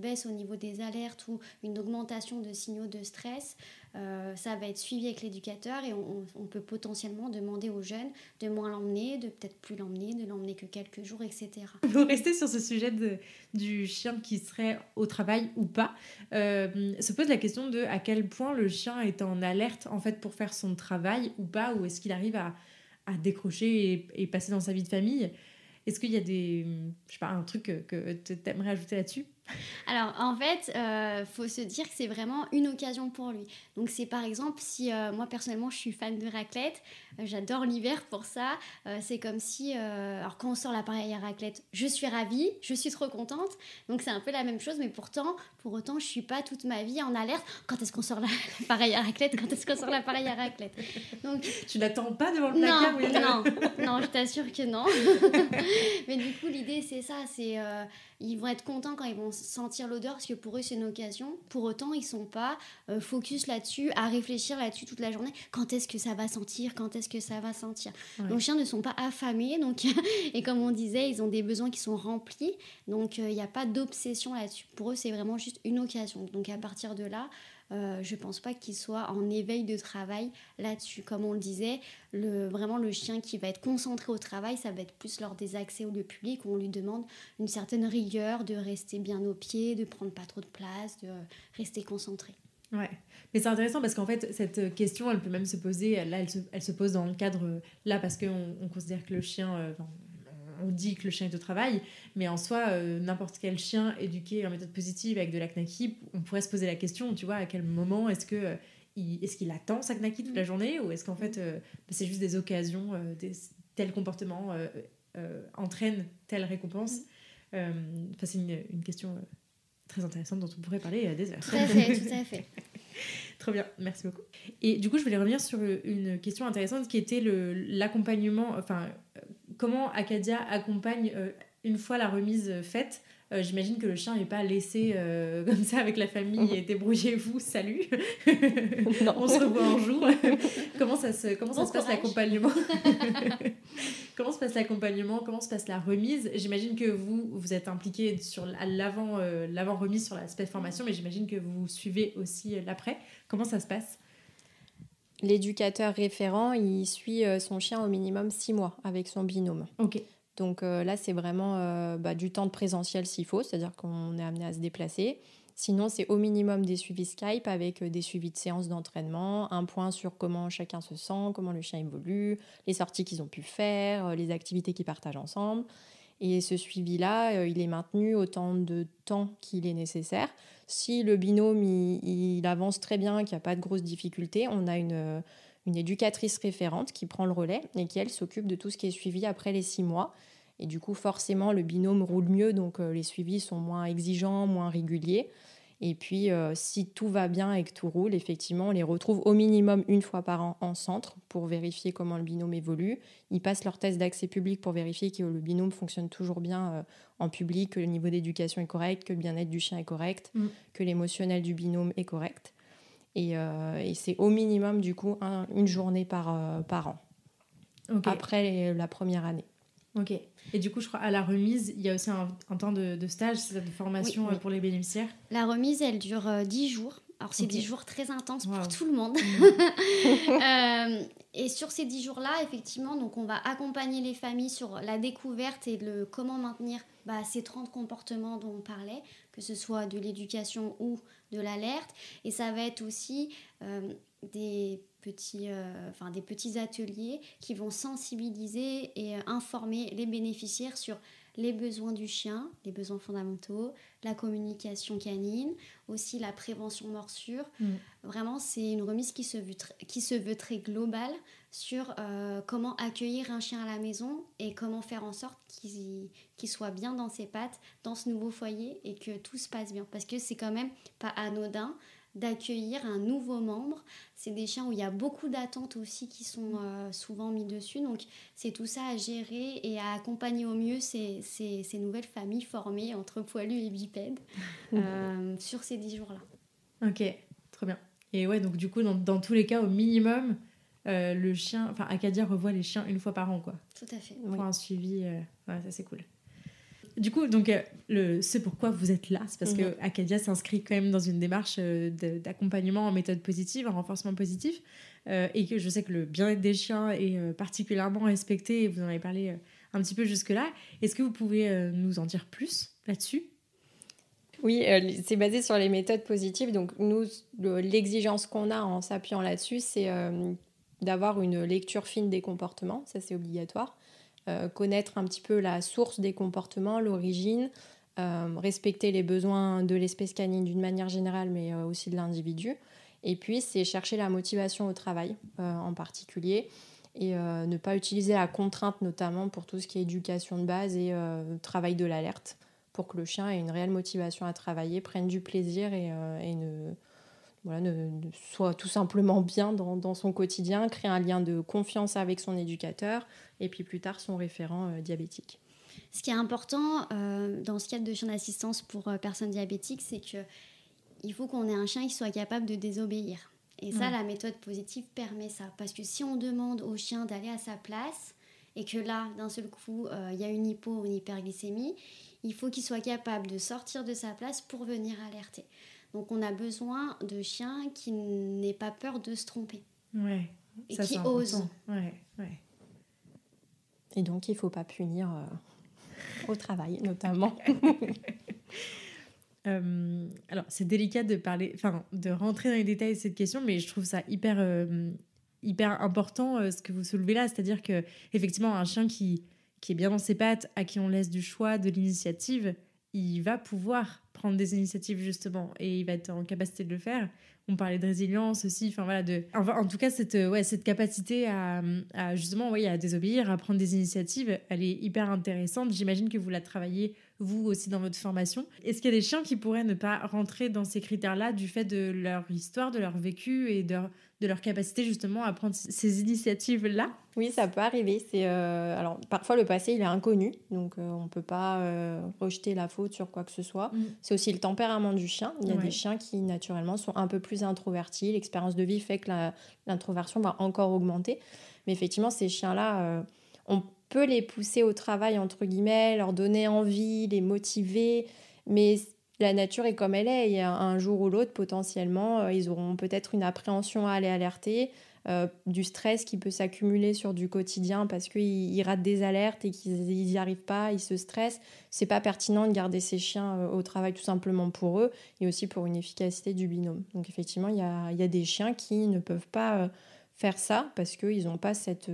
baisse au niveau des alertes ou une augmentation de signaux de stress, ça va être suivi avec l'éducateur et on peut potentiellement demander au jeune de moins l'emmener, de peut-être plus l'emmener, de l'emmener que quelques jours, etc. Pour rester sur ce sujet du chien qui serait au travail ou pas, se pose la question de à quel point le chien est en alerte en fait, pour faire son travail ou pas, ou est-ce qu'il arrive à décrocher et passer dans sa vie de famille. Est-ce qu'il y a un truc que tu aimerais ajouter là-dessus? Alors, en fait, faut se dire que c'est vraiment une occasion pour lui. Donc, c'est par exemple, si moi, personnellement, je suis fan de raclette, j'adore l'hiver pour ça. C'est comme si, alors quand on sort l'appareil à raclette, je suis ravie, je suis trop contente. Donc, c'est un peu la même chose, mais pour autant, je suis pas toute ma vie en alerte. Quand est-ce qu'on sort l'appareil à raclette? Quand est-ce qu'on sort l'appareil à raclette? Donc, tu l'attends pas devant le placard? Non, je t'assure que non. Mais du coup, l'idée, c'est ça, ils vont être contents quand ils vont sentir l'odeur parce que pour eux c'est une occasion. Pour autant ils sont pas focus là-dessus, à réfléchir là-dessus toute la journée. Quand est-ce que ça va sentir? Ouais. Donc les chiens ne sont pas affamés, donc et comme on disait, ils ont des besoins qui sont remplis, donc il n'y a pas d'obsession là-dessus. Pour eux c'est vraiment juste une occasion. Donc à partir de là, je pense pas qu'il soit en éveil de travail là-dessus. Comme on le disait, vraiment le chien qui va être concentré au travail, ça va être plus lors des accès au lieu public où on lui demande une certaine rigueur, de rester bien au pied, de prendre pas trop de place, de rester concentré. Ouais, mais c'est intéressant parce qu'en fait cette question elle peut même se poser, là elle se pose dans le cadre là parce qu'on considère que le chien... on dit que le chien est au travail, mais en soi, n'importe quel chien éduqué en méthode positive avec de la knacki, on pourrait se poser la question, tu vois, à quel moment est-ce qu'il attend sa knacki toute la journée, ou est-ce qu'en fait, c'est juste des occasions, tel comportement entraîne telle récompense. C'est une question très intéressante dont on pourrait parler à des heures. Tout à fait. Trop bien, merci beaucoup. Et du coup, je voulais revenir sur une question intéressante qui était l'accompagnement, comment Acadia accompagne une fois la remise faite. J'imagine que le chien n'est pas laissé comme ça avec la famille et débrouillez-vous, salut. Non. On se revoit un jour. Comment ça se passe l'accompagnement? Comment se passe l'accompagnement? Comment se passe la remise? J'imagine que vous êtes impliqué sur l'avant-remise sur l'aspect formation, mais j'imagine que vous suivez aussi l'après. Comment ça se passe? L'éducateur référent, il suit son chien au minimum 6 mois avec son binôme. Ok. Donc là, c'est vraiment du temps de présentiel s'il faut, c'est-à-dire qu'on est amené à se déplacer. Sinon, c'est au minimum des suivis Skype avec des suivis de séances d'entraînement, un point sur comment chacun se sent, comment le chien évolue, les sorties qu'ils ont pu faire, les activités qu'ils partagent ensemble. Et ce suivi-là, il est maintenu autant de temps qu'il est nécessaire, Si le binôme il avance très bien, qu'il n'y a pas de grosses difficultés, on a une éducatrice référente qui prend le relais et qui, elle, s'occupe de tout ce qui est suivi après les 6 mois. Et du coup, forcément, le binôme roule mieux, donc les suivis sont moins exigeants, moins réguliers. Et puis, si tout va bien et que tout roule, effectivement, on les retrouve au minimum une fois par an en centre pour vérifier comment le binôme évolue. Ils passent leur test d'accès public pour vérifier que le binôme fonctionne toujours bien en public, que le niveau d'éducation est correct, que le bien-être du chien est correct, que l'émotionnel du binôme est correct. Et c'est au minimum, du coup, une journée par an, après la première année. Ok. Et du coup, je crois à la remise, il y a aussi un temps de stage, de formation pour les bénéficiaires. La remise, elle dure 10 jours. Alors, c'est 10 jours très intenses pour tout le monde. Et sur ces 10 jours-là, effectivement, donc on va accompagner les familles sur la découverte et comment maintenir ces 30 comportements dont on parlait, que ce soit de l'éducation ou de l'alerte. Et ça va être aussi des petits ateliers qui vont sensibiliser et informer les bénéficiaires sur les besoins du chien, les besoins fondamentaux, la communication canine, aussi la prévention morsure. Vraiment, c'est une remise qui se veut très globale sur comment accueillir un chien à la maison et comment faire en sorte qu'il soit bien dans ses pattes, dans ce nouveau foyer et que tout se passe bien. Parce que c'est quand même pas anodin d'accueillir un nouveau membre. C'est des chiens où il y a beaucoup d'attentes aussi qui sont souvent mis dessus. Donc, c'est tout ça à gérer et à accompagner au mieux ces nouvelles familles formées entre poilus et bipèdes sur ces 10 jours-là. Ok, trop bien. Et ouais, donc du coup, dans tous les cas, au minimum, le chien... Enfin, Acadia revoit les chiens une fois par an, quoi. Tout à fait. Pour un suivi... Ouais, ça, c'est cool. Du coup, donc, c'est pourquoi vous êtes là. C'est parce que Acadia s'inscrit quand même dans une démarche d'accompagnement en méthode positive, en renforcement positif, et que je sais que le bien-être des chiens est particulièrement respecté, et vous en avez parlé un petit peu jusque-là. Est-ce que vous pouvez nous en dire plus là-dessus ? Oui, c'est basé sur les méthodes positives. Donc, nous, l'exigence qu'on a en s'appuyant là-dessus, c'est d'avoir une lecture fine des comportements. Ça, c'est obligatoire. Connaître un petit peu la source des comportements, l'origine, respecter les besoins de l'espèce canine d'une manière générale, mais aussi de l'individu. Et puis, c'est chercher la motivation au travail en particulier et ne pas utiliser la contrainte, notamment pour tout ce qui est éducation de base et travail de l'alerte, pour que le chien ait une réelle motivation à travailler, prenne du plaisir et ne soit tout simplement bien dans son quotidien, créer un lien de confiance avec son éducateur et puis plus tard son référent diabétique. Ce qui est important dans ce cadre de chien d'assistance pour personnes diabétiques, c'est qu'il faut qu'on ait un chien qui soit capable de désobéir. Et ça, la méthode positive permet ça. Parce que si on demande au chien d'aller à sa place et que là, d'un seul coup, il y a une hypo ou une hyperglycémie, il faut qu'il soit capable de sortir de sa place pour venir alerter. Donc, on a besoin de chiens qui n'aient pas peur de se tromper. Ouais, et ça, qui osent. Ouais. Et donc, il ne faut pas punir au travail, notamment. Alors, c'est délicat de rentrer dans les détails de cette question, mais je trouve ça hyper important ce que vous soulevez là. C'est-à-dire qu'effectivement, un chien qui est bien dans ses pattes, à qui on laisse du choix, de l'initiative, il va pouvoir prendre des initiatives justement et il va être en capacité de le faire. On parlait de résilience aussi, en tout cas cette capacité à justement à désobéir, à prendre des initiatives, elle est hyper intéressante. J'imagine que vous la travaillez vous aussi dans votre formation. Est-ce qu'il y a des chiens qui pourraient ne pas rentrer dans ces critères-là du fait de leur histoire, de leur vécu et de leur capacité justement à prendre ces initiatives-là ? Oui, ça peut arriver. Alors, parfois, le passé, il est inconnu, donc on ne peut pas rejeter la faute sur quoi que ce soit. C'est aussi le tempérament du chien. Il y a des chiens qui, naturellement, sont un peu plus introvertis. L'expérience de vie fait que l'introversion va encore augmenter. Mais effectivement, ces chiens-là, on peut les pousser au travail, entre guillemets, leur donner envie, les motiver, mais la nature est comme elle est. Il y a un jour ou l'autre, potentiellement, ils auront peut-être une appréhension à aller alerter, du stress qui peut s'accumuler sur du quotidien parce qu'ils ratent des alertes et qu'ils n'y arrivent pas, ils se stressent. C'est pas pertinent de garder ces chiens au travail tout simplement pour eux et aussi pour une efficacité du binôme. Donc effectivement, il y a des chiens qui ne peuvent pas faire ça parce qu'ils n'ont pas cette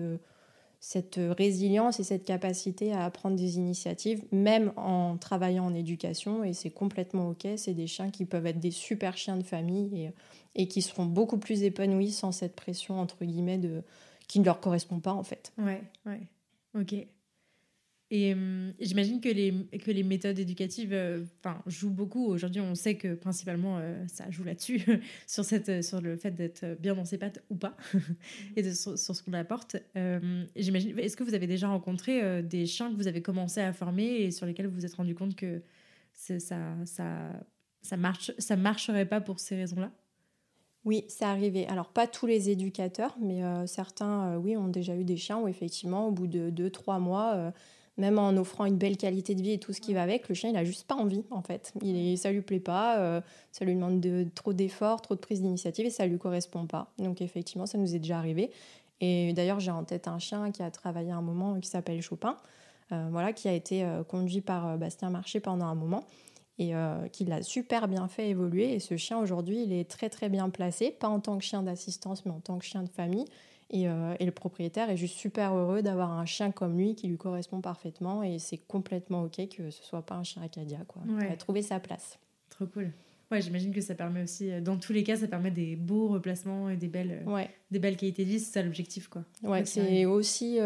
cette résilience et cette capacité à prendre des initiatives, même en travaillant en éducation, et c'est complètement OK. C'est des chiens qui peuvent être des super chiens de famille et qui seront beaucoup plus épanouis sans cette pression, entre guillemets, qui ne leur correspond pas, en fait. Ouais, OK. Et j'imagine que les méthodes éducatives jouent beaucoup. Aujourd'hui, on sait que principalement, ça joue là-dessus, sur le fait d'être bien dans ses pattes ou pas, et sur ce qu'on apporte. J'imagine, est-ce que vous avez déjà rencontré des chiens que vous avez commencé à former et sur lesquels vous vous êtes rendu compte que ça marcherait pas pour ces raisons-là? Oui, c'est arrivé. Alors, pas tous les éducateurs, mais certains, oui, ont déjà eu des chiens où, effectivement, au bout de 2-3 mois, même en offrant une belle qualité de vie et tout ce qui va avec, le chien, il n'a juste pas envie, en fait. Ça ne lui plaît pas, ça lui demande trop d'efforts, trop de prise d'initiative et ça ne lui correspond pas. Donc, effectivement, ça nous est déjà arrivé. Et d'ailleurs, j'ai en tête un chien qui a travaillé un moment qui s'appelle Chopin, qui a été conduit par Bastien Marché pendant un moment et qui l'a super bien fait évoluer. Et ce chien, aujourd'hui, il est très, très bien placé, pas en tant que chien d'assistance, mais en tant que chien de famille. Et le propriétaire est juste super heureux d'avoir un chien comme lui qui lui correspond parfaitement. Et c'est complètement OK que ce soit pas un chien Acadia, quoi. Ouais. Il a trouvé sa place. Trop cool. Ouais, j'imagine que ça permet aussi, dans tous les cas, ça permet des beaux replacements et des belles qualités de vie. C'est ça l'objectif, quoi. Ouais, c'est aussi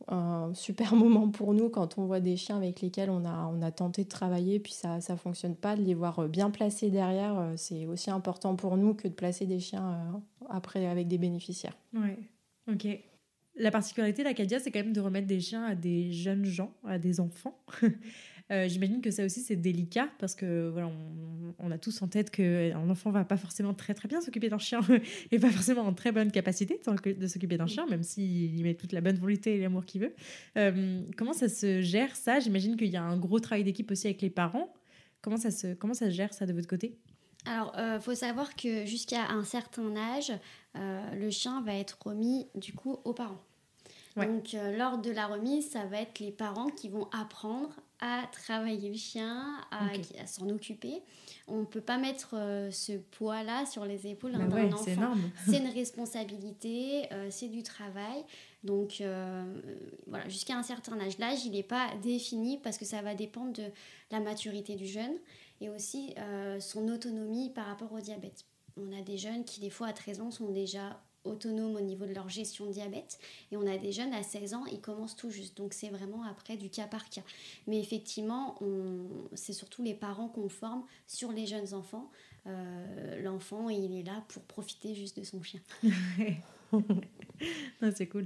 un super moment pour nous quand on voit des chiens avec lesquels on a tenté de travailler puis ça fonctionne pas, de les voir bien placés derrière. C'est aussi important pour nous que de placer des chiens après avec des bénéficiaires. Ouais, OK. La particularité d'Acadia, c'est quand même de remettre des chiens à des jeunes gens, à des enfants. J'imagine que ça aussi, c'est délicat parce que voilà, on a tous en tête qu'un enfant va pas forcément très très bien s'occuper d'un chien et pas forcément en très bonne capacité de s'occuper d'un chien, même s'il y met toute la bonne volonté et l'amour qu'il veut. Comment ça se gère, ça? J'imagine qu'il y a un gros travail d'équipe aussi avec les parents. Comment ça se gère, ça, de votre côté? Alors, faut savoir que jusqu'à un certain âge, le chien va être remis du coup aux parents. Ouais. Donc, lors de la remise, ça va être les parents qui vont apprendre à travailler le chien, à s'en occuper. On ne peut pas mettre ce poids-là sur les épaules d'un enfant. C'est énorme. C'est une responsabilité, c'est du travail. Donc, voilà, jusqu'à un certain âge. L'âge, il n'est pas défini parce que ça va dépendre de la maturité du jeune et aussi son autonomie par rapport au diabète. On a des jeunes qui, des fois, à 13 ans, sont déjà autonomes au niveau de leur gestion de diabète et on a des jeunes à 16 ans, ils commencent tout juste, donc c'est vraiment après du cas par cas, mais effectivement c'est surtout les parents qu'on forme sur les jeunes enfants. L'enfant, il est là pour profiter juste de son chien. C'est cool.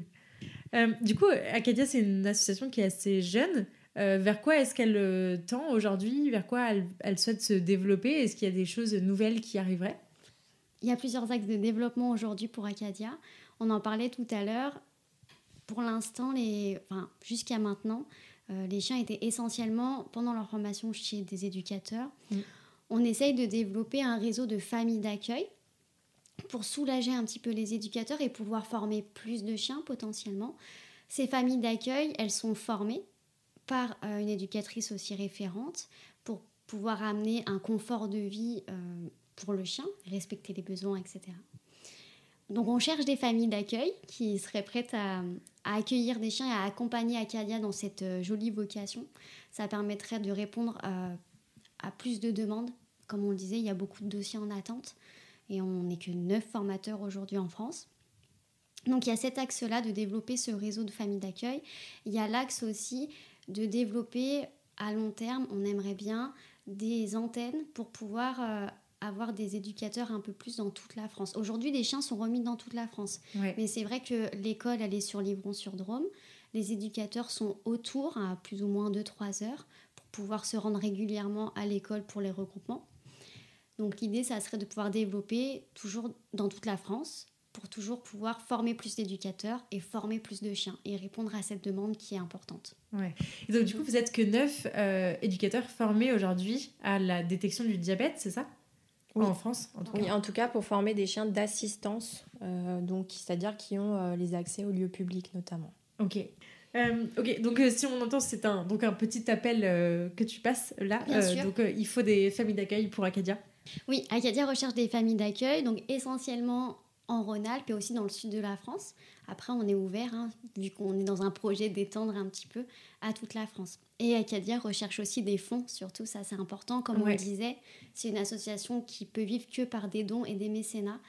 Du coup, Acadia, c'est une association qui est assez jeune. Vers quoi est-ce qu'elle tend aujourd'hui? Vers quoi elle souhaite se développer? Est-ce qu'il y a des choses nouvelles qui arriveraient? Il y a plusieurs axes de développement aujourd'hui pour Acadia. On en parlait tout à l'heure. Pour l'instant, jusqu'à maintenant, les chiens étaient essentiellement, pendant leur formation, chez des éducateurs. On essaye de développer un réseau de familles d'accueil pour soulager un petit peu les éducateurs et pouvoir former plus de chiens potentiellement. Ces familles d'accueil, elles sont formées par une éducatrice aussi référente pour pouvoir amener un confort de vie pour le chien, respecter les besoins, etc. Donc on cherche des familles d'accueil qui seraient prêtes à accueillir des chiens et à accompagner Acadia dans cette jolie vocation. Ça permettrait de répondre à plus de demandes. Comme on le disait, il y a beaucoup de dossiers en attente et on n'est que 9 formateurs aujourd'hui en France. Donc il y a cet axe-là de développer ce réseau de familles d'accueil. Il y a l'axe aussi de développer à long terme, on aimerait bien des antennes pour pouvoir avoir des éducateurs un peu plus dans toute la France. Aujourd'hui, les chiens sont remis dans toute la France. Ouais. Mais c'est vrai que l'école, elle est sur Livron-sur-Drôme. Les éducateurs sont autour, à plus ou moins 2-3 heures, pour pouvoir se rendre régulièrement à l'école pour les regroupements. Donc l'idée, ça serait de pouvoir développer toujours dans toute la France, pour toujours pouvoir former plus d'éducateurs et former plus de chiens et répondre à cette demande qui est importante. Ouais. Et donc du coup, vous êtes que 9 éducateurs formés aujourd'hui à la détection du diabète, c'est ça ? Oui. En France, en tout cas. Oui, en tout cas pour former des chiens d'assistance, donc, c'est-à-dire qui ont les accès aux lieux publics notamment. Ok. Donc si on entend, c'est un petit appel que tu passes là. Bien sûr. Donc il faut des familles d'accueil pour Acadia. Oui, Acadia recherche des familles d'accueil, donc essentiellement en Rhône-Alpes et aussi dans le sud de la France. Après, on est ouvert, vu qu'on est dans un projet d'étendre un petit peu à toute la France. Et Acadia recherche aussi des fonds, surtout ça c'est important. Comme on le disait, c'est une association qui peut vivre que par des dons et des mécénats.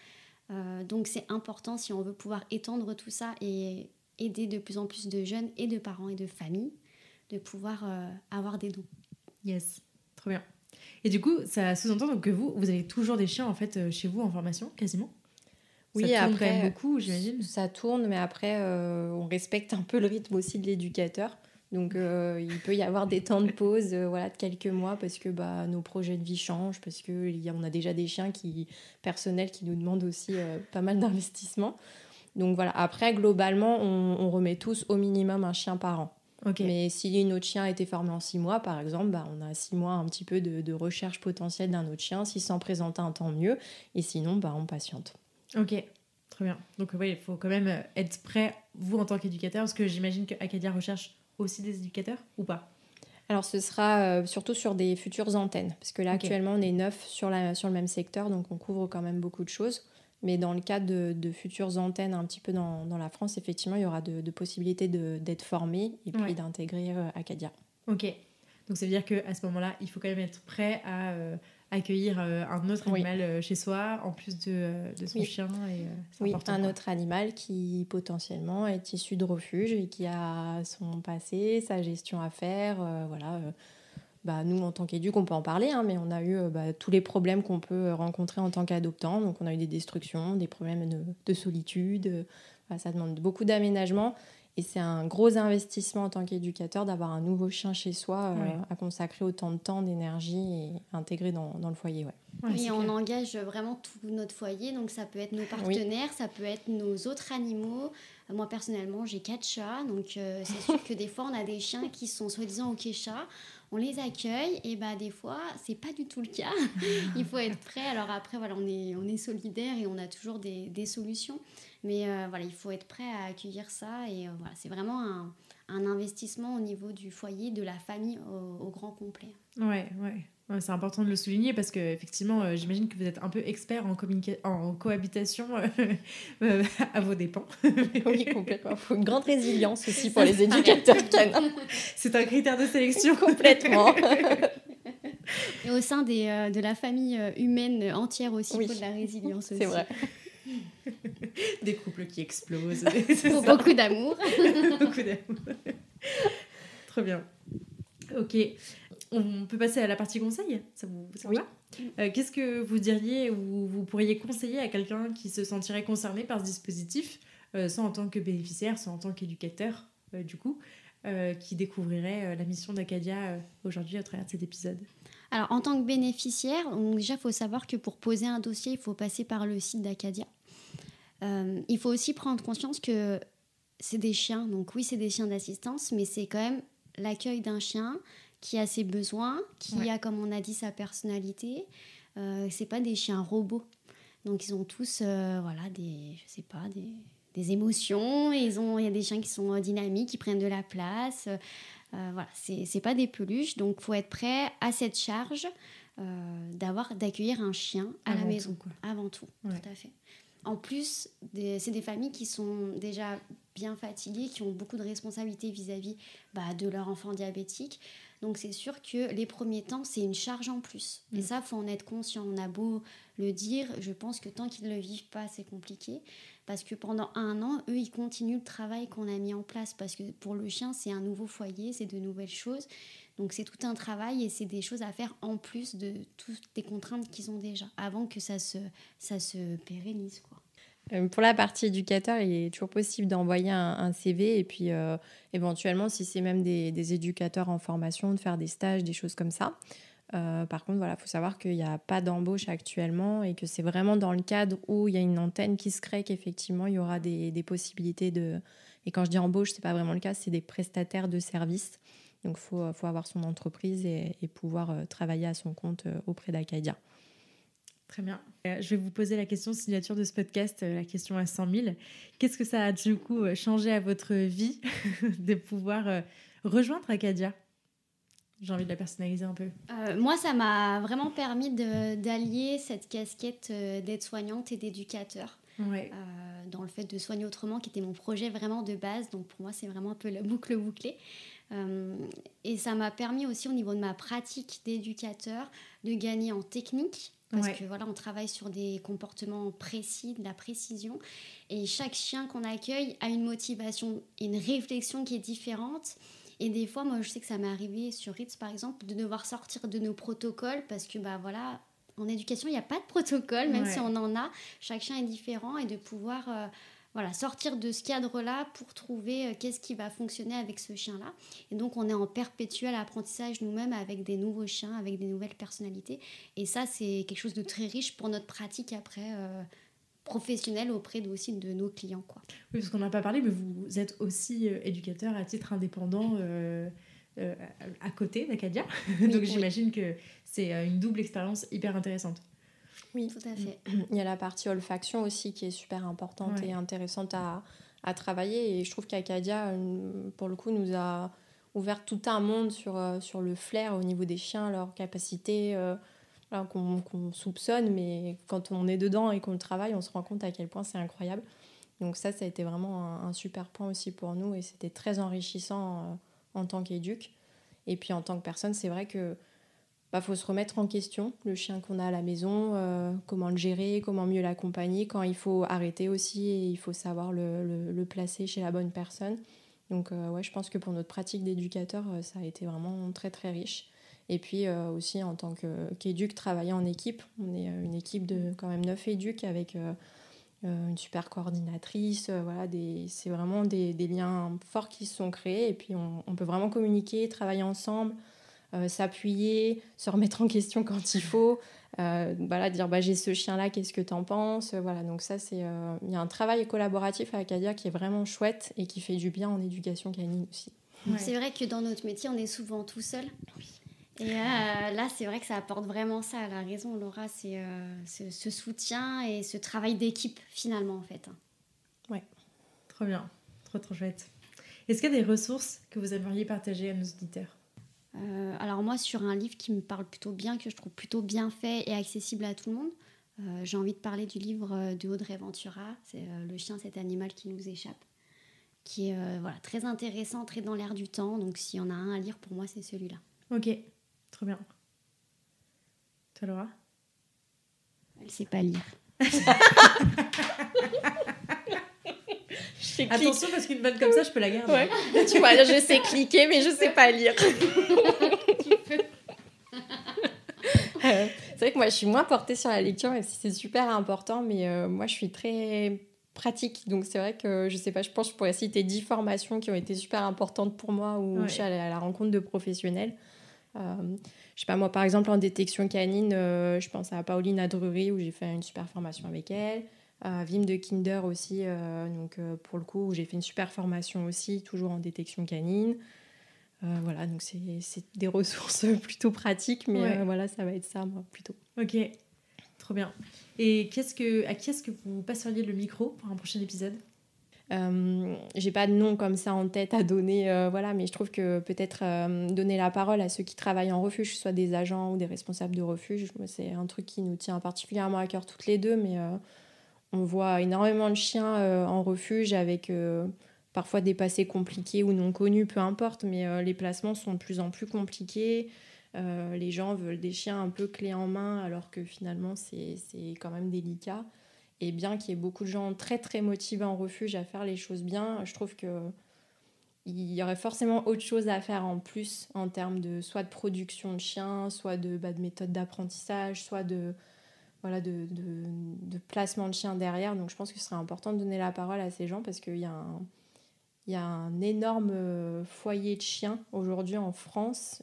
Donc c'est important si on veut pouvoir étendre tout ça et aider de plus en plus de jeunes et de parents et de familles de pouvoir avoir des dons. Yes, trop bien. Et du coup, ça sous-entend donc que vous avez toujours des chiens en fait chez vous en formation, quasiment? Oui, ça tourne après, quand même beaucoup, j'imagine. Ça tourne, mais après, on respecte un peu le rythme aussi de l'éducateur. Donc, il peut y avoir des temps de pause de quelques mois parce que nos projets de vie changent, parce qu'on a déjà des chiens personnels qui nous demandent aussi pas mal d'investissement. Donc voilà, après, globalement, on remet tous au minimum un chien par an. Okay. Mais si notre chien a été formé en 6 mois, par exemple, on a 6 mois un petit peu de recherche potentielle d'un autre chien. S'il s'en présente un, tant mieux. Et sinon, on patiente. Ok, très bien. Donc oui, il faut quand même être prêt, vous en tant qu'éducateur, parce que j'imagine que Acadia recherche aussi des éducateurs, ou pas? Alors ce sera surtout sur des futures antennes, parce que là actuellement on est 9 sur le même secteur, donc on couvre quand même beaucoup de choses. Mais dans le cadre de futures antennes un petit peu dans la France, effectivement, il y aura de possibilités d'être formé et puis d'intégrer Acadia. Ok, donc ça veut dire qu'à ce moment-là, il faut quand même être prêt à accueillir un autre animal chez soi, en plus de son chien. Et, un autre animal qui potentiellement est issu de refuge et qui a son passé, sa gestion à faire. Nous, en tant qu'éduc, on peut en parler, mais on a eu tous les problèmes qu'on peut rencontrer en tant qu'adoptant. Donc, on a eu des destructions, des problèmes de solitude. Ça demande beaucoup d'aménagement. Et c'est un gros investissement en tant qu'éducateur d'avoir un nouveau chien chez soi à consacrer autant de temps, d'énergie et intégrer dans le foyer. Oui, on engage vraiment tout notre foyer. Donc, ça peut être nos partenaires, ça peut être nos autres animaux. Moi, personnellement, j'ai 4 chats. Donc, c'est sûr que des fois, on a des chiens qui sont soi-disant OK chats. On les accueille et des fois, c'est pas du tout le cas. Il faut être prêt. Alors après, on est solidaire et on a toujours des solutions. Mais il faut être prêt à accueillir ça. Et c'est vraiment un investissement au niveau du foyer, de la famille au grand complet. Ouais, c'est important de le souligner parce que effectivement, j'imagine que vous êtes un peu expert en cohabitation à vos dépens. Oui, complètement. Il faut une grande résilience aussi pour les éducateurs canins. C'est un critère de sélection. Complètement. Et au sein de la famille humaine entière aussi, il faut de la résilience aussi. C'est vrai. Des couples qui explosent. Pour beaucoup d'amour. Beaucoup d'amour. Trop bien. Ok. On peut passer à la partie conseil. Ça vous va? Qu'est-ce que vous diriez ou vous pourriez conseiller à quelqu'un qui se sentirait concerné par ce dispositif, soit en tant que bénéficiaire, soit en tant qu'éducateur, qui découvrirait la mission d'Acadia aujourd'hui à travers cet épisode? Alors, en tant que bénéficiaire, déjà, il faut savoir que pour poser un dossier, il faut passer par le site d'Acadia. Il faut aussi prendre conscience que c'est des chiens. Donc oui, c'est des chiens d'assistance, mais c'est quand même l'accueil d'un chien qui a ses besoins, qui a, comme on a dit, sa personnalité. C'est pas des chiens robots. Donc ils ont tous des émotions. Il y a des chiens qui sont dynamiques, qui prennent de la place. C'est pas des peluches. Donc faut être prêt à cette charge d'accueillir un chien à la maison. Avant tout, tout à fait. En plus, c'est des familles qui sont déjà bien fatiguées, qui ont beaucoup de responsabilités vis-à-vis de leur enfant diabétique. Donc, c'est sûr que les premiers temps, c'est une charge en plus. Et ça, il faut en être conscient. On a beau le dire, je pense que tant qu'ils ne le vivent pas, c'est compliqué. Parce que pendant 1 an, eux, ils continuent le travail qu'on a mis en place. Parce que pour le chien, c'est un nouveau foyer, c'est de nouvelles choses. Donc, c'est tout un travail et c'est des choses à faire en plus de toutes les contraintes qu'ils ont déjà, avant que ça se pérennise, quoi. Pour la partie éducateur, il est toujours possible d'envoyer un CV et puis éventuellement, si c'est même des éducateurs en formation, de faire des stages, des choses comme ça. Par contre, il faut savoir qu'il n'y a pas d'embauche actuellement et que c'est vraiment dans le cadre où il y a une antenne qui se crée qu'effectivement, il y aura des possibilités de... Et quand je dis embauche, ce n'est pas vraiment le cas, c'est des prestataires de services. Donc, il faut avoir son entreprise et pouvoir travailler à son compte auprès d'Acadia. Très bien. Je vais vous poser la question signature de ce podcast, la question à 100 000. Qu'est-ce que ça a du coup changé à votre vie de pouvoir rejoindre Acadia? J'ai envie de la personnaliser un peu. Moi, ça m'a vraiment permis d'allier cette casquette d'aide-soignante et d'éducateur. dans le fait de soigner autrement, qui était mon projet vraiment de base. Donc pour moi, c'est vraiment un peu la boucle bouclée. Et ça m'a permis aussi au niveau de ma pratique d'éducateur de gagner en technique. Parce que voilà, on travaille sur des comportements précis, de la précision. Et chaque chien qu'on accueille a une motivation et une réflexion qui est différente. Et des fois, moi, je sais que ça m'est arrivé sur Ritz, par exemple, de devoir sortir de nos protocoles parce que, voilà, en éducation, il n'y a pas de protocole, même si on en a. Chaque chien est différent et de pouvoir sortir de ce cadre-là pour trouver qu'est-ce qui va fonctionner avec ce chien-là. Et donc, on est en perpétuel apprentissage nous-mêmes avec des nouveaux chiens, avec des nouvelles personnalités. Et ça, c'est quelque chose de très riche pour notre pratique après professionnelle auprès aussi de nos clients, quoi. Oui, parce qu'on n'a pas parlé, mais vous êtes aussi éducateur à titre indépendant à côté d'Acadia. Donc, j'imagine que c'est une double expérience hyper intéressante. Oui, tout à fait. Il y a la partie olfaction aussi qui est super importante et intéressante à travailler. Et je trouve qu'Acadia, pour le coup, nous a ouvert tout un monde sur le flair au niveau des chiens, leur capacité qu'on soupçonne. Mais quand on est dedans et qu'on le travaille, on se rend compte à quel point c'est incroyable. Donc ça a été vraiment un super point aussi pour nous. Et c'était très enrichissant en tant qu'éduc. Et puis en tant que personne, c'est vrai que faut se remettre en question le chien qu'on a à la maison, comment le gérer, comment mieux l'accompagner, quand il faut arrêter aussi et il faut savoir le placer chez la bonne personne. Donc je pense que pour notre pratique d'éducateur, ça a été vraiment très très riche. Et puis aussi en tant qu'éduc, travailler en équipe. On est une équipe de quand même 9 éducs avec une super coordinatrice. C'est vraiment des liens forts qui se sont créés et puis on peut vraiment communiquer, travailler ensemble. S'appuyer, se remettre en question quand il faut, dire j'ai ce chien-là, qu'est-ce que t'en penses, donc ça il y a un travail collaboratif à Acadia qui est vraiment chouette et qui fait du bien en éducation canine aussi. C'est vrai que dans notre métier on est souvent tout seul. Et là c'est vrai que ça apporte vraiment ça, à la raison Laura, c'est ce soutien et ce travail d'équipe finalement en fait. Ouais, trop bien, trop chouette. Est-ce qu'il y a des ressources que vous aimeriez partager à nos auditeurs ? Alors moi, sur un livre qui me parle plutôt bien, que je trouve plutôt bien fait et accessible à tout le monde, j'ai envie de parler du livre de Audrey Ventura, c'est Le chien, cet animal qui nous échappe, qui est très intéressant, très dans l'air du temps. Donc s'il y en a un à lire, pour moi, c'est celui-là. Ok, trop bien. Toi, Laura ? Elle sait pas lire. Attention, parce qu'une bonne comme ça, je peux la garder. Ouais. Tu vois, je sais cliquer, mais je sais pas lire. C'est vrai que moi, je suis moins portée sur la lecture, même si c'est super important, mais moi, je suis très pratique. Donc, c'est vrai que, je sais pas, je pense que je pourrais citer 10 formations qui ont été super importantes pour moi, où je suis allée à la rencontre de professionnels. Je sais pas, moi, par exemple, en détection canine, je pense à Pauline Adrury, où j'ai fait une super formation avec elle. Wim de Kinder aussi, pour le coup, où j'ai fait une super formation aussi, toujours en détection canine. Donc c'est des ressources plutôt pratiques, mais ça va être ça, moi, plutôt. Ok, trop bien. Et à qui est-ce que vous passeriez le micro pour un prochain épisode ? J'ai pas de nom comme ça en tête à donner, mais je trouve que peut-être donner la parole à ceux qui travaillent en refuge, soit des agents ou des responsables de refuge, c'est un truc qui nous tient particulièrement à cœur toutes les deux, mais on voit énormément de chiens en refuge avec parfois des passés compliqués ou non connus, peu importe, mais les placements sont de plus en plus compliqués. Les gens veulent des chiens un peu clés en main alors que finalement c'est quand même délicat. Et bien qu'il y ait beaucoup de gens très très motivés en refuge à faire les choses bien, je trouve qu'il y aurait forcément autre chose à faire en plus en termes de soit de production de chiens, soit de méthode d'apprentissage, soit de placement de chiens derrière. Donc je pense que ce serait important de donner la parole à ces gens parce qu'il y a un énorme foyer de chiens aujourd'hui en France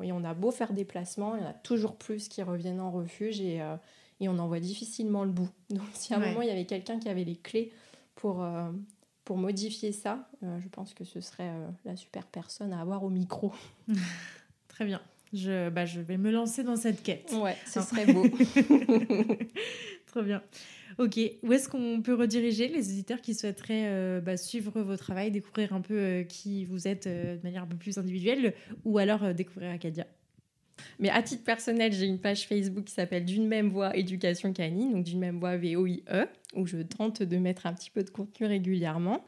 et on a beau faire des placements, il y en a toujours plus qui reviennent en refuge et on en voit difficilement le bout. Donc si à un moment il y avait quelqu'un qui avait les clés pour modifier ça, je pense que ce serait la super personne à avoir au micro. Très bien. Je vais me lancer dans cette quête. Ouais, ce serait beau. Trop bien. Ok, où est-ce qu'on peut rediriger les auditeurs qui souhaiteraient suivre vos travaux, découvrir un peu qui vous êtes de manière un peu plus individuelle, ou alors découvrir Acadia ? Mais à titre personnel, j'ai une page Facebook qui s'appelle D'une même voix éducation canine, donc D'une même voix VOIE, où je tente de mettre un petit peu de contenu régulièrement.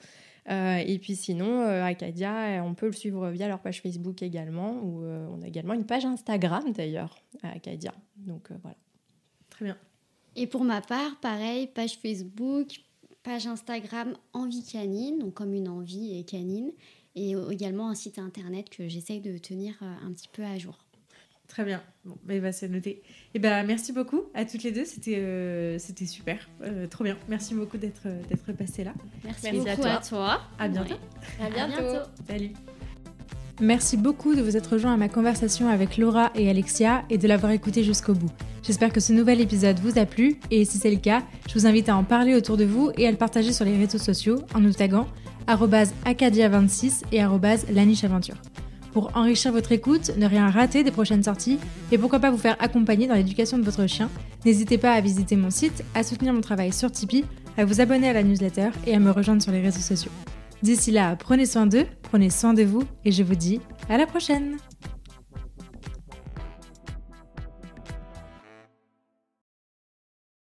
Et puis sinon, Acadia, on peut le suivre via leur page Facebook également, où on a également une page Instagram d'ailleurs à Acadia. Donc voilà. Très bien. Et pour ma part, pareil, page Facebook, page Instagram Envie Canine, donc comme une envie canine, et également un site internet que j'essaye de tenir un petit peu à jour. Très bien. Bon, c'est noté. Et merci beaucoup à toutes les deux. C'était super. Trop bien. Merci beaucoup d'être passées là. Merci beaucoup à toi. À bientôt. Ouais. À bientôt. Salut. Merci beaucoup de vous être rejoints à ma conversation avec Laura et Alexia et de l'avoir écouté jusqu'au bout. J'espère que ce nouvel épisode vous a plu et si c'est le cas, je vous invite à en parler autour de vous et à le partager sur les réseaux sociaux en nous taguant @acadia26 et @lanicheaventure. Pour enrichir votre écoute, ne rien rater des prochaines sorties et pourquoi pas vous faire accompagner dans l'éducation de votre chien, n'hésitez pas à visiter mon site, à soutenir mon travail sur Tipeee, à vous abonner à la newsletter et à me rejoindre sur les réseaux sociaux. D'ici là, prenez soin d'eux, prenez soin de vous et je vous dis à la prochaine!